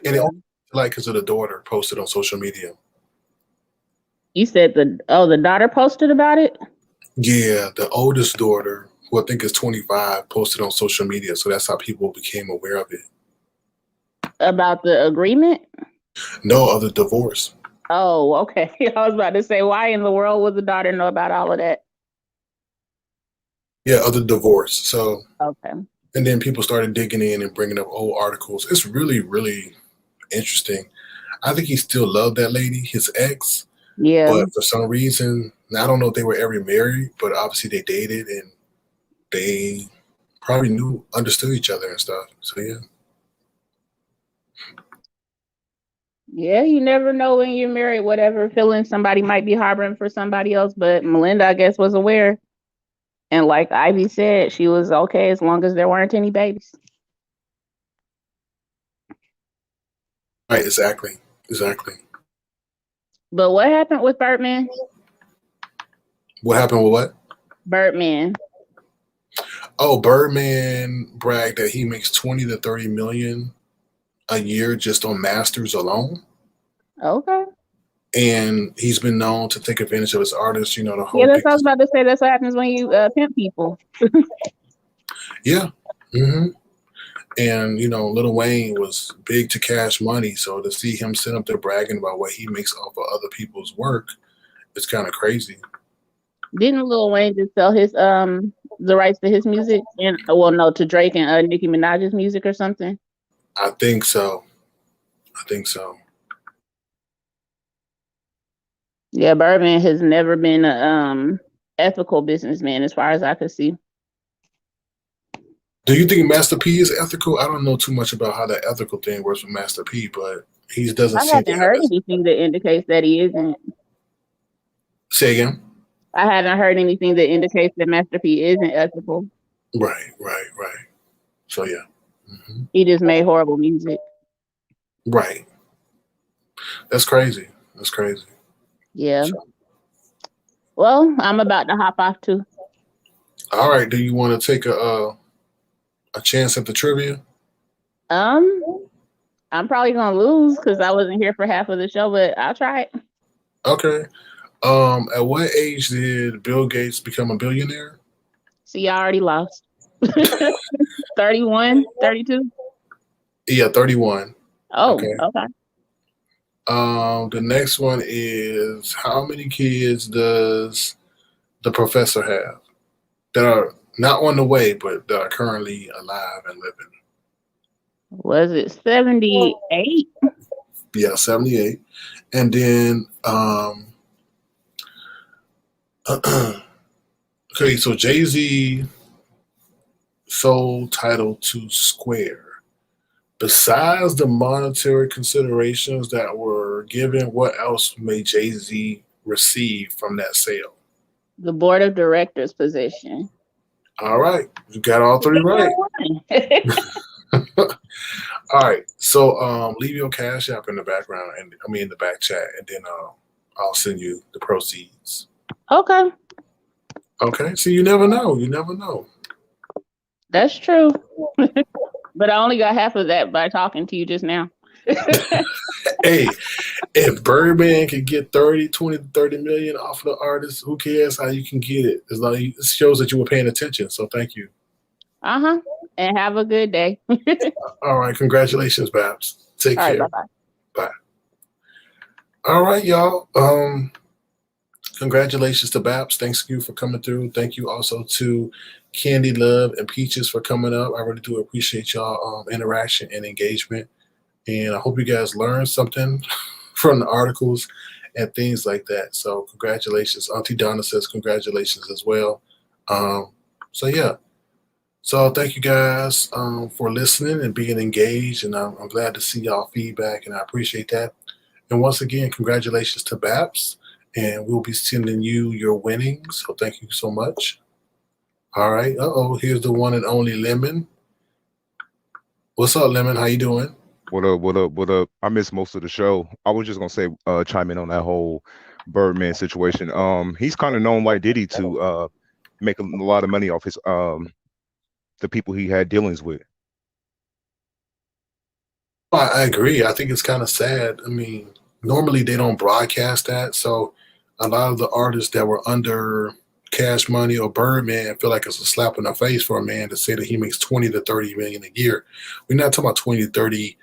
and it Yeah. only like because of the daughter posted on social media. You said the daughter posted about it Yeah, the oldest daughter, who I think is 25, posted on social media, so that's how people became aware of it. about the agreement. No, of the divorce. Oh, okay. I was about to say, why in the world would the daughter know about all of that? Yeah, of the divorce. So, Okay. and then people started digging in and bringing up old articles. It's really, really interesting. I think he still loved that lady, his ex, Yeah. but for some reason, I don't know if they were ever married, but obviously they dated and they probably understood each other and stuff. So yeah. Yeah, you never know when you're married, whatever feelings somebody might be harboring for somebody else. But Melinda, I guess, was aware. And like Ivy said, she was okay as long as there weren't any babies. Right, exactly. Exactly. But what happened with Birdman? What happened with what? Birdman. Oh, Birdman bragged that he makes 20 to 30 million a year just on masters alone. Okay. And he's been known to take advantage of his artists, the Yeah, whole that's big. what I was about to say. That's what happens when you pimp people. Yeah. hmm And, Lil Wayne was big to cash money. So to see him sit up there bragging about what he makes off of other people's work, it's kind of crazy. Didn't Lil Wayne just sell his the rights to his music and well no to Drake and Nicki Minaj's music or something? I think so. I think so. Yeah, Birdman has never been a ethical businessman as far as I could see. Do you think Master P is ethical? I don't know too much about how that ethical thing works with Master P, but he doesn't I seem to haven't have heard this. anything that indicates that he isn't. Say again? I haven't heard anything that indicates that Master P isn't ethical. Right, right, right. So, yeah. He just made horrible music. Right. That's crazy. That's crazy. Yeah. So, Well, I'm about to hop off too. all right. Do you want to take a chance at the trivia? I'm probably gonna lose because I wasn't here for half of the show, but I'll try it. Okay. At what age did Bill Gates become a billionaire? See, I already lost. 31, 32? Yeah, 31. Oh, Okay. okay. The next one is how many kids does the professor have that are not on the way, but that are currently alive and living? Was it 78? Yeah, 78. And then, okay, so Jay-Z sold Title to Square. Besides the monetary considerations that were given, what else may Jay-Z receive from that sale? The board of directors position. All right, you got all three right. All right, so leave your cash app in the background, and I mean in the back chat, and then I'll send you the proceeds. Okay, Okay, so you never know. You never know. that's true. But I only got half of that by talking to you just now. Hey, if Birdman can get 20 to 30 million off of the artist, who cares how you can get it? As long as it shows that you were paying attention. So thank you. Uh-huh. And have a good day. All right, congratulations, Babs. Take All right, care. bye-bye. Bye. All right, y'all. Congratulations to Babs. Thanks you for coming through. Thank you also to Candy Love and Peaches for coming up. I really do appreciate y'all interaction and engagement. And I hope you guys learned something from the articles and things like that. So congratulations. Auntie Donna says congratulations as well. So yeah. So thank you guys for listening and being engaged. And I'm glad to see y'all feedback, and I appreciate that. And once again, congratulations to Babs. And we'll be sending you your winnings. So thank you so much. All right. Here's the one and only Lemon. What's up, Lemon? How you doing? What up, what up, what up? I missed most of the show. I was just gonna say, chime in on that whole Birdman situation. He's kind of known like Diddy to make a lot of money off his the people he had dealings with. I agree. I think it's kind of sad. I mean, normally they don't broadcast that, so a lot of the artists that were under Cash Money or Birdman feel like it's a slap in the face for a man to say that he makes 20 to 30 million a year. We're not talking about 20 to 30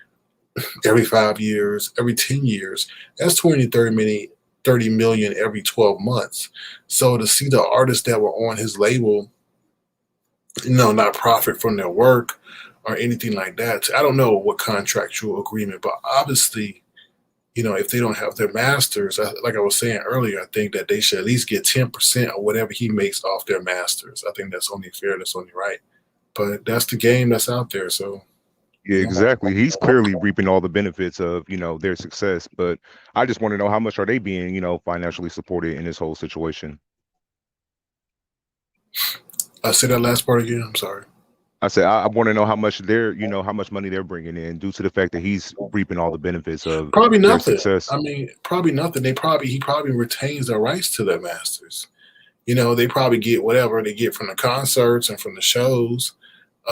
every 5 years, every 10 years. That's 20 to 30 million every 12 months. So to see the artists that were on his label, not profit from their work or anything like that. I don't know what contractual agreement, but obviously, if they don't have their masters, like I was saying earlier, I think that they should at least get 10% of whatever he makes off their masters. I think that's only fair, that's only right. But that's the game that's out there. So yeah, exactly. He's clearly reaping all the benefits of their success. But I just want to know, how much are they being financially supported in this whole situation? I say that last part again. I'm sorry. I said I want to know how much how much money they're bringing in due to the fact that he's reaping all the benefits of probably their nothing. Success. I mean, probably nothing. He probably retains the rights to their masters. They probably get whatever they get from the concerts and from the shows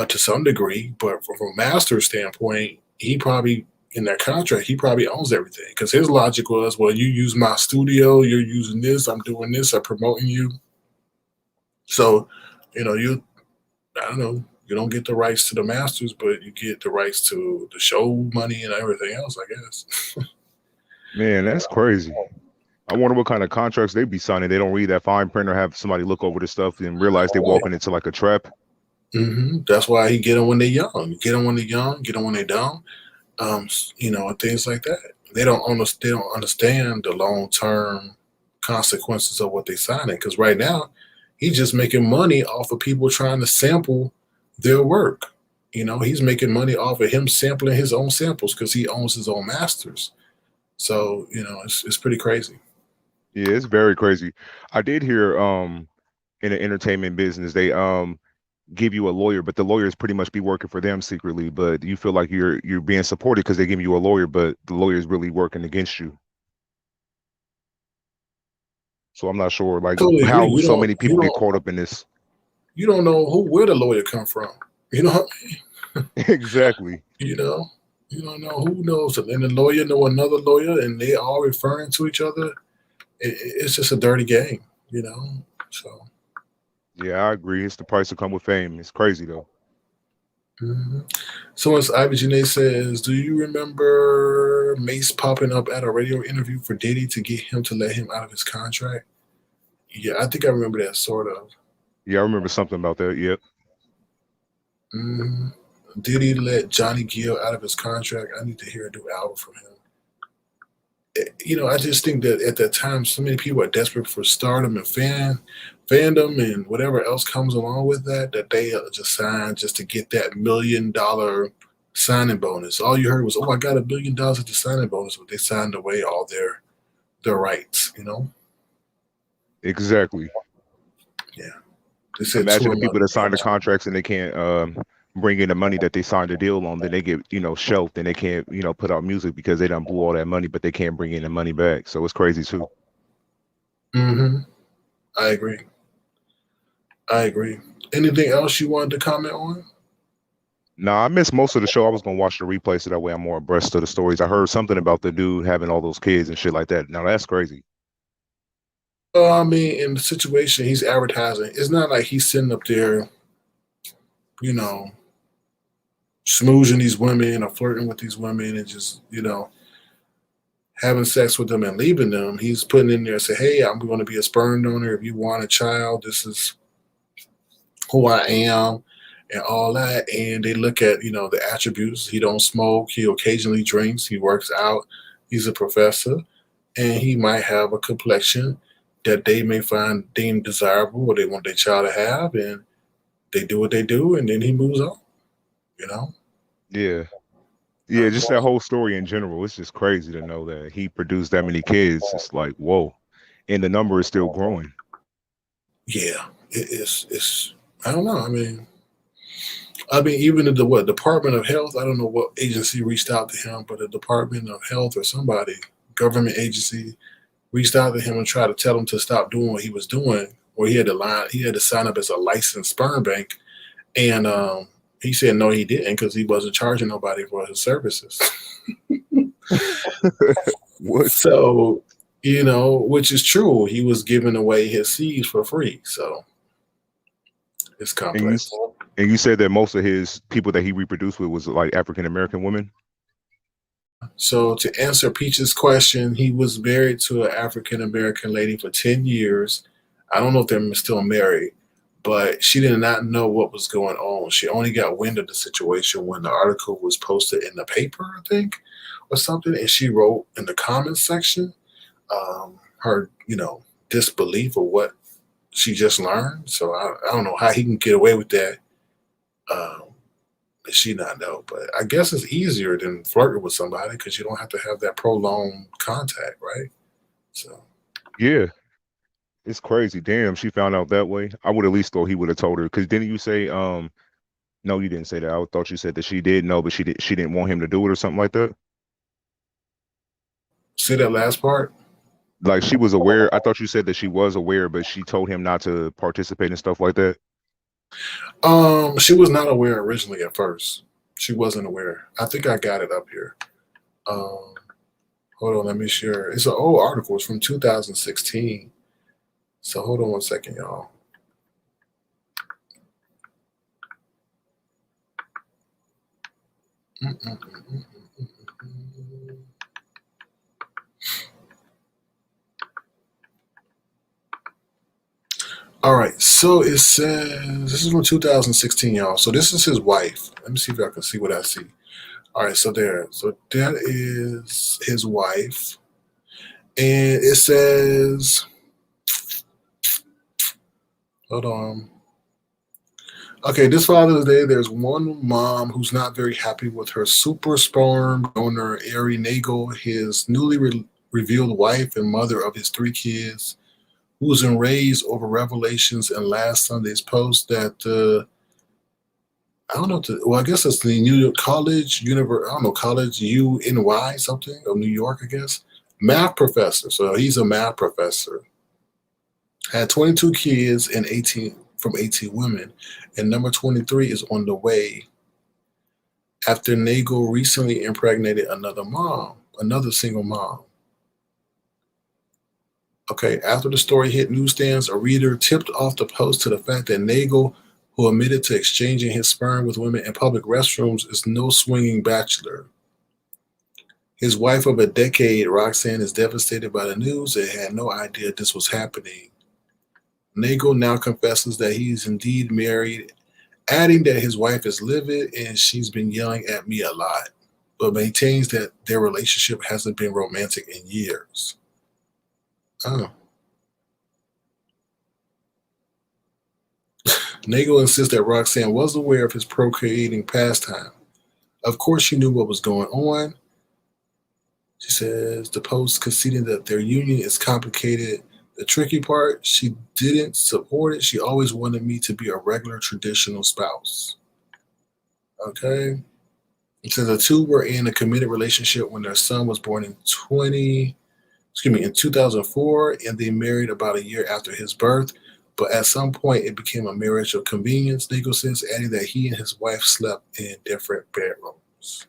to some degree. But from a master standpoint, he probably in their contract he probably owns everything because his logic was, well, you use my studio, you're using this, I'm doing this, I'm promoting you. So, I don't know. You don't get the rights to the masters, but you get the rights to the show money and everything else, I guess. Man, that's crazy. I wonder what kind of contracts they be signing. They don't read that fine print or have somebody look over the stuff and realize they're walking into like a trap. That's why he get them when they're young. Get them when they're young. Get them when they're dumb. And things like that. They don't understand the long-term consequences of what they signing. Because right now, he's just making money off of people trying to sample their work. He's making money off of him sampling his own samples because he owns his own masters. So, it's pretty crazy. Yeah, it's very crazy. I did hear in the entertainment business, they give you a lawyer, but the lawyers pretty much be working for them secretly. But you feel like you're being supported because they give you a lawyer, but the lawyer is really working against you. So I'm not sure Totally how agree. so many people get caught up in this. You don't know where the lawyer come from. You know what I mean? Exactly. You don't know who knows. And the lawyer know another lawyer, and they all referring to each other. It's just a dirty game, So. Yeah, I agree. It's the price to come with fame. It's crazy though. Mhm. So as Ivy Janae says, do you remember Mace popping up at a radio interview for Diddy to get him to let him out of his contract? Yeah, I think I remember that sort of. Yeah, I remember something about that. Yep. hmm Diddy let Johnny Gill out of his contract. I need to hear a new album from him. I just think that at that time, so many people are desperate for stardom and fandom and whatever else comes along with that, that they just sign just to get that $1 million signing bonus. All you heard was, "Oh, I got $1 billion at the signing bonus," but they signed away all their rights. Exactly. Yeah, they said Imagine tour the people money. that signed the contracts and they can't bring in the money that they signed the deal on. Then they get shelved and they can't put out music because they done blew all that money, but they can't bring in the money back. So it's crazy too. hmm I agree. I agree. Anything else you wanted to comment on? Nah, I missed most of the show. I was gonna watch the replay so that way I'm more abreast of the stories. I heard something about the dude having all those kids and shit like that. Now that's crazy. I mean, in the situation he's advertising, it's not like he's sitting up there, you know, smoozing these women or flirting with these women and just, having sex with them and leaving them. He's putting in there and say, "Hey, I'm going to be a sperm donor. If you want a child, this is who I am," and all that. And they look at, the attributes. He don't smoke. He occasionally drinks. He works out. He's a professor, and he might have a complexion that they may find deemed desirable or they want their child to have, and they do what they do, and then he moves on. You know. Yeah. Yeah, just that whole story in general. It's just crazy to know that he produced that many kids. It's like, whoa. And the number is still growing. Yeah, it is. It's. I don't know. I mean, even the Department of Health. I don't know what agency reached out to him, but the Department of Health or somebody, government agency, reached out to him and tried to tell him to stop doing what he was doing. Where he had to sign up as a licensed sperm bank, and he said no, he didn't because he wasn't charging nobody for his services. What? So, which is true. He was giving away his seeds for free. So it's And you complex. and you said that most of his people that he reproduced with was like African American women. So to answer Peach's question, he was married to an African American lady for 10 years. I don't know if they're still married, but she did not know what was going on. She only got wind of the situation when the article was posted in the paper, I think, or something. And she wrote in the comments section her, disbelief of what she just learned. So I don't know how he can get away with that. Um, Does she not know? But I guess it's easier than flirting with somebody because you don't have to have that prolonged contact, right? So Yeah. It's crazy. Damn, she found out that way. I would at least thought he would have told her. Because didn't you say, no, you didn't say that. I thought you said that she did know, but she didn't want him to do it or something like that. see that last part? Like she was aware. I thought you said that she was aware, but she told him not to participate in stuff like that. She was not aware originally at first. She wasn't aware. I think I got it up here. Um, Hold on, let me share. It's an old article. It's from 2016. So hold on one second, y'all. Mm-mm-mm-mm-mm-mm. All right, so it says this is from 2016, y'all. So this is his wife. Let me see if I can see what I see. All right, so there. So that is his wife. And it says, hold on. Okay, this Father's Day, there's one mom who's not very happy with her super sperm donor, Ari Nagel, his newly revealed wife and mother of his three kids, who's enraged over revelations in last Sunday's post that I don't know. Well, I guess it's the New York College, I don't know, College UNY something of New York, I guess. Math professor. So he's a math professor. Had 22 kids and 18 from 18 women, and number 23 is on the way after Nagel recently impregnated another single mom. Okay, after the story hit newsstands, a reader tipped off the post to the fact that Nagel, who admitted to exchanging his sperm with women in public restrooms, is no swinging bachelor. His wife of a decade, Roxanne, is devastated by the news and had no idea this was happening. Nagel now confesses that he is indeed married, adding that his wife is livid and she's been yelling at me a lot, but maintains that their relationship hasn't been romantic in years. Oh. Nagel insists that Roxanne was aware of his procreating pastime. Of course, she knew what was going on. She says the post conceding that their union is complicated. The tricky part, she didn't support it. She always wanted me to be a regular traditional spouse. Okay. It says the two were in a committed relationship when their son was born in 2004, and they married about a year after his birth. But at some point, it became a marriage of convenience, Nagel says, adding that he and his wife slept in different bedrooms.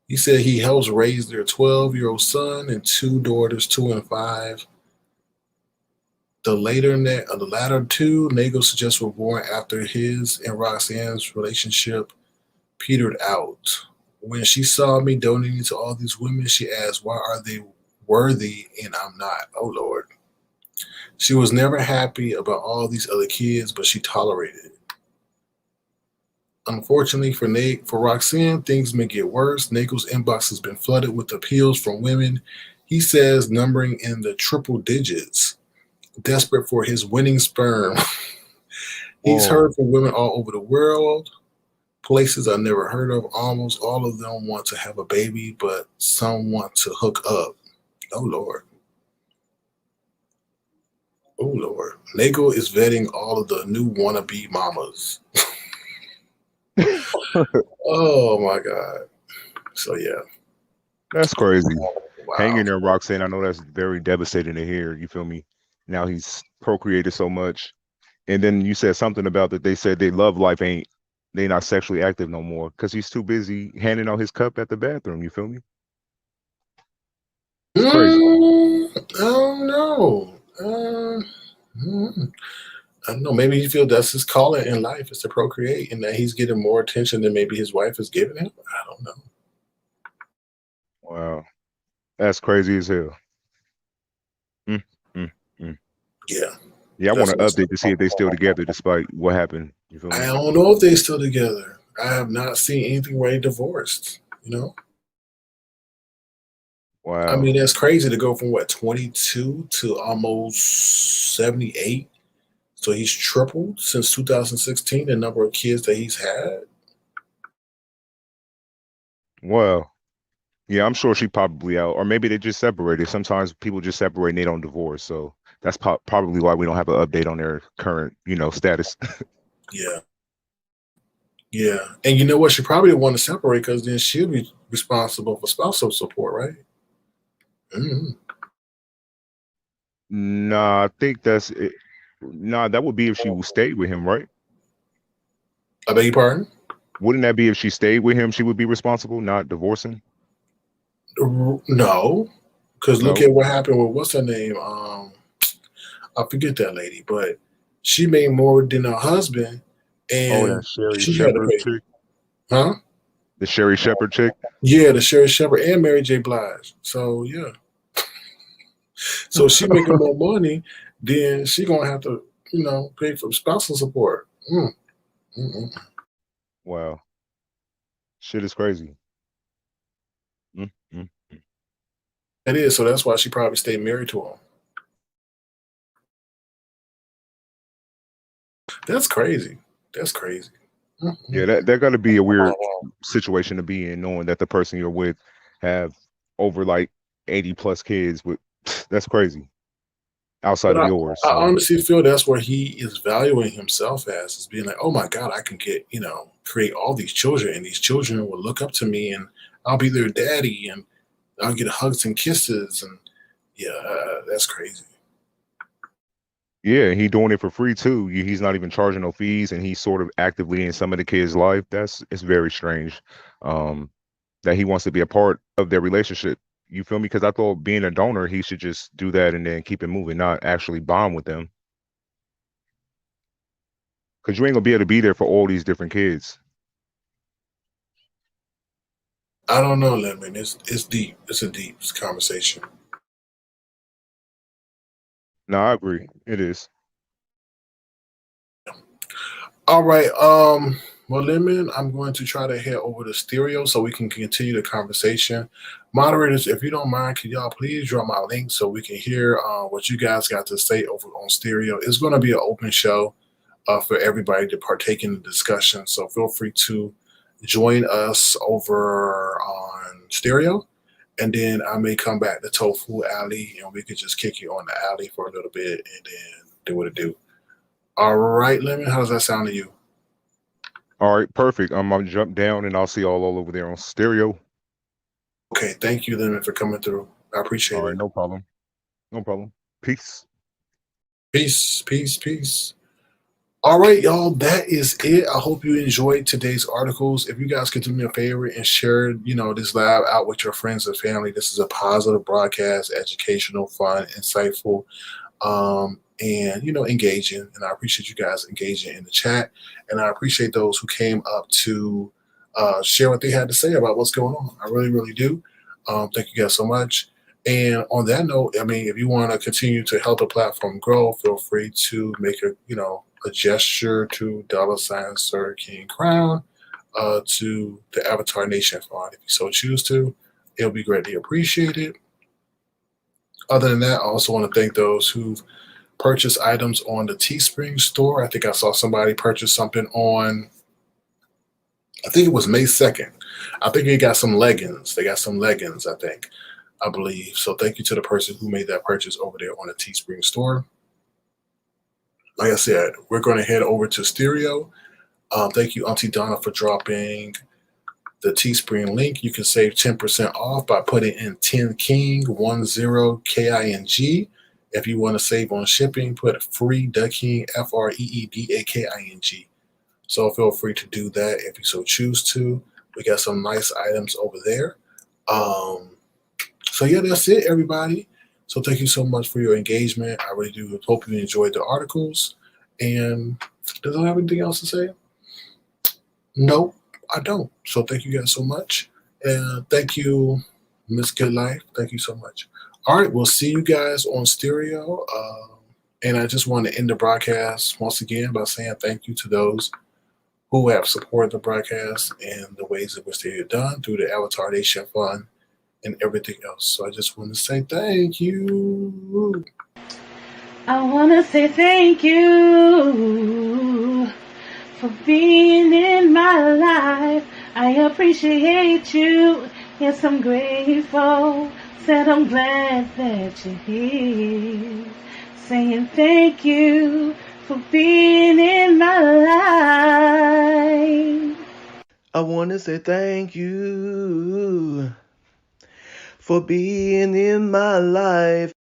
He said he helps raise their 12-year-old son and two daughters, 2 and 5. The latter two, Nagel suggests, were born after his and Roxanne's relationship petered out. When she saw me donating to all these women, she asked, why are they worthy and I'm not? Oh, Lord. She was never happy about all these other kids, but she tolerated it. Unfortunately for Roxanne, things may get worse. Nagel's inbox has been flooded with appeals from women, he says, numbering in the triple digits, desperate for his winning sperm. He's heard from women all over the world, places I never heard of. Almost all of them want to have a baby, but some want to hook up. Oh, Lord. Oh, Lord. Nagel is vetting all of the new wannabe mamas. Oh, my God. So, yeah. That's crazy. Wow. Hang in there, Roxanne. I know that's very devastating to hear. You feel me? Now he's procreated so much. And then you said something about that they said they love life they not sexually active no more because he's too busy handing out his cup at the bathroom. You feel me? It's crazy. I don't know. I don't know. Maybe he feels that's his calling in life is to procreate and that he's getting more attention than maybe his wife is giving him. I don't know. Wow. That's crazy as hell. Yeah. Yeah, I want to update to see if they still together despite what happened. You feel me? I don't know if they're still together. I have not seen anything where they divorced, you know? Wow. I mean, that's crazy to go from, 22 to almost 78. So he's tripled since 2016 the number of kids that he's had. Well, yeah, I'm sure she probably out. Or maybe they just separated. Sometimes people just separate and they don't divorce. So that's probably why we don't have an update on their current, status. Yeah. Yeah. And you know what? She probably didn't want to separate because then she'll be responsible for spousal support, right? Mm-hmm. Nah, I think that's it. Nah, that would be if she stayed with him, right? I beg your pardon? Wouldn't that be if she stayed with him, she would be responsible, not divorcing? No. Because look at what happened with, what's her name? I forget that lady, but she made more than her husband. And that Sherry she Shepherd chick? Huh? The Sherry Shepherd chick? Yeah, the Sherry Shepherd and Mary J. Blige. So, yeah. So she making more money, then she going to have to, pay for spousal support. Wow. Shit is crazy. It is. So that's why she probably stayed married to him. That's crazy. That's crazy. Yeah, that got to be a weird situation to be in, knowing that the person you're with have over like 80 plus kids. That's crazy. Outside of yours. I honestly feel that's where he is valuing himself as, is being like, oh my God, I can get, create all these children, and these children will look up to me, and I'll be their daddy, and I'll get hugs and kisses, and that's crazy. Yeah, he doing it for free too. He's not even charging no fees, and he's sort of actively in some of the kids' life. It's very strange that he wants to be a part of their relationship. You feel me? Because I thought being a donor, he should just do that and then keep it moving, not actually bond with them. Because you ain't gonna be able to be there for all these different kids. I don't know, Lemon. It's deep. It's a deep conversation. No, I agree. It is. All right. Well, Lemon, I'm going to try to head over to stereo so we can continue the conversation. Moderators, if you don't mind, can y'all please drop my link so we can hear what you guys got to say over on stereo? It's going to be an open show for everybody to partake in the discussion. So feel free to join us over on stereo. And then I may come back to Tofu Alley and we could just kick you on the alley for a little bit and then do what it do. All right, Lemon, how does that sound to you? All right, perfect. I'll jump down and I'll see y'all all over there on stereo. Okay, thank you, Lemon, for coming through. I appreciate All it. right, no problem. No problem. Peace. Peace, peace, peace. All right, y'all, that is it. I hope you enjoyed today's articles. If you guys could do me a favor and share, this live out with your friends and family. This is a positive broadcast, educational, fun, insightful, and engaging. And I appreciate you guys engaging in the chat. And I appreciate those who came up to share what they had to say about what's going on. I really, really do. Thank you guys so much. And on that note, I mean, if you want to continue to help the platform grow, feel free to make a gesture to $ Sir King Crown to the Avatar Nation Fund. If you so choose to, it'll be greatly appreciated. Other than that, I also want to thank those who've purchased items on the Teespring store. I think I saw somebody purchase something on, I think it was May 2nd. I think they got some leggings. They got some leggings, I believe. So thank you to the person who made that purchase over there on the Teespring store. Like I said, we're going to head over to stereo. Thank you, Auntie Donna, for dropping the Teespring link. You can save 10% off by putting in 10 King 10KING. If you want to save on shipping, put free King FREEDAKING. So feel free to do that if you so choose to. We got some nice items over there. So yeah, that's it, everybody. So thank you so much for your engagement. I really do hope you enjoyed the articles. And does I have anything else to say? No, I don't. So thank you guys so much. And thank you, Miss Good Life. Thank you so much. All right, we'll see you guys on stereo. And I just want to end the broadcast once again by saying thank you to those who have supported the broadcast and the ways in which they are done through the Avatar Nation Fund and everything else. So I just want to say thank you. I want to say thank you for being in my life. I appreciate you. Yes, I'm grateful. Said I'm glad that you're here. Saying thank you for being in my life. I want to say thank you for being in my life.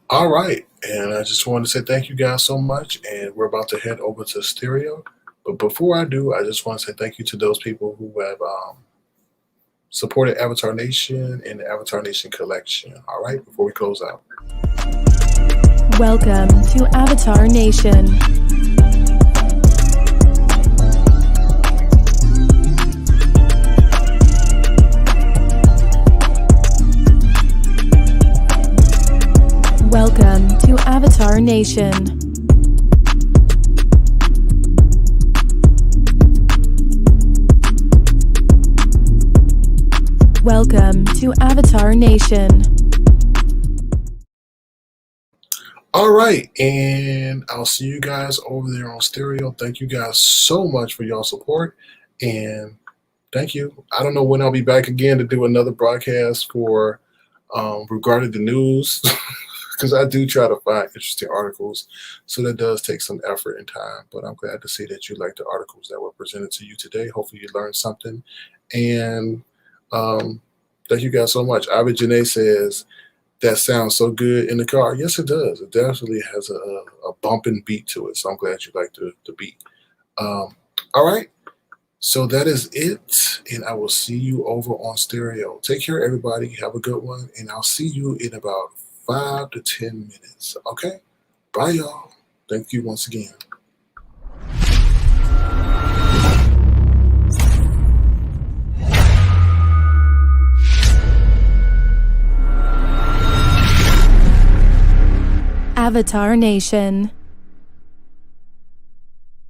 All right. And I just want to say thank you guys so much. And we're about to head over to stereo. But before I do, I just want to say thank you to those people who have supported Avatar Nation and the Avatar Nation collection. All right, before we close out. Welcome to Avatar Nation. Welcome to Avatar Nation. Welcome to Avatar Nation. All right, and I'll see you guys over there on stereo. Thank you guys so much for y'all support, and thank you. I don't know when I'll be back again to do another broadcast for regarding the news, because I do try to find interesting articles, so that does take some effort and time, but I'm glad to see that you like the articles that were presented to you today. Hopefully you learned something, and thank you guys so much. Ivy Janae says, that sounds so good in the car. Yes, it does. It definitely has a bumping beat to it. So I'm glad you like the beat. All right. So that is it. And I will see you over on stereo. Take care, everybody. Have a good one. And I'll see you in about 5 to 10 minutes. Okay. Bye, y'all. Thank you once again. Avatar Nation.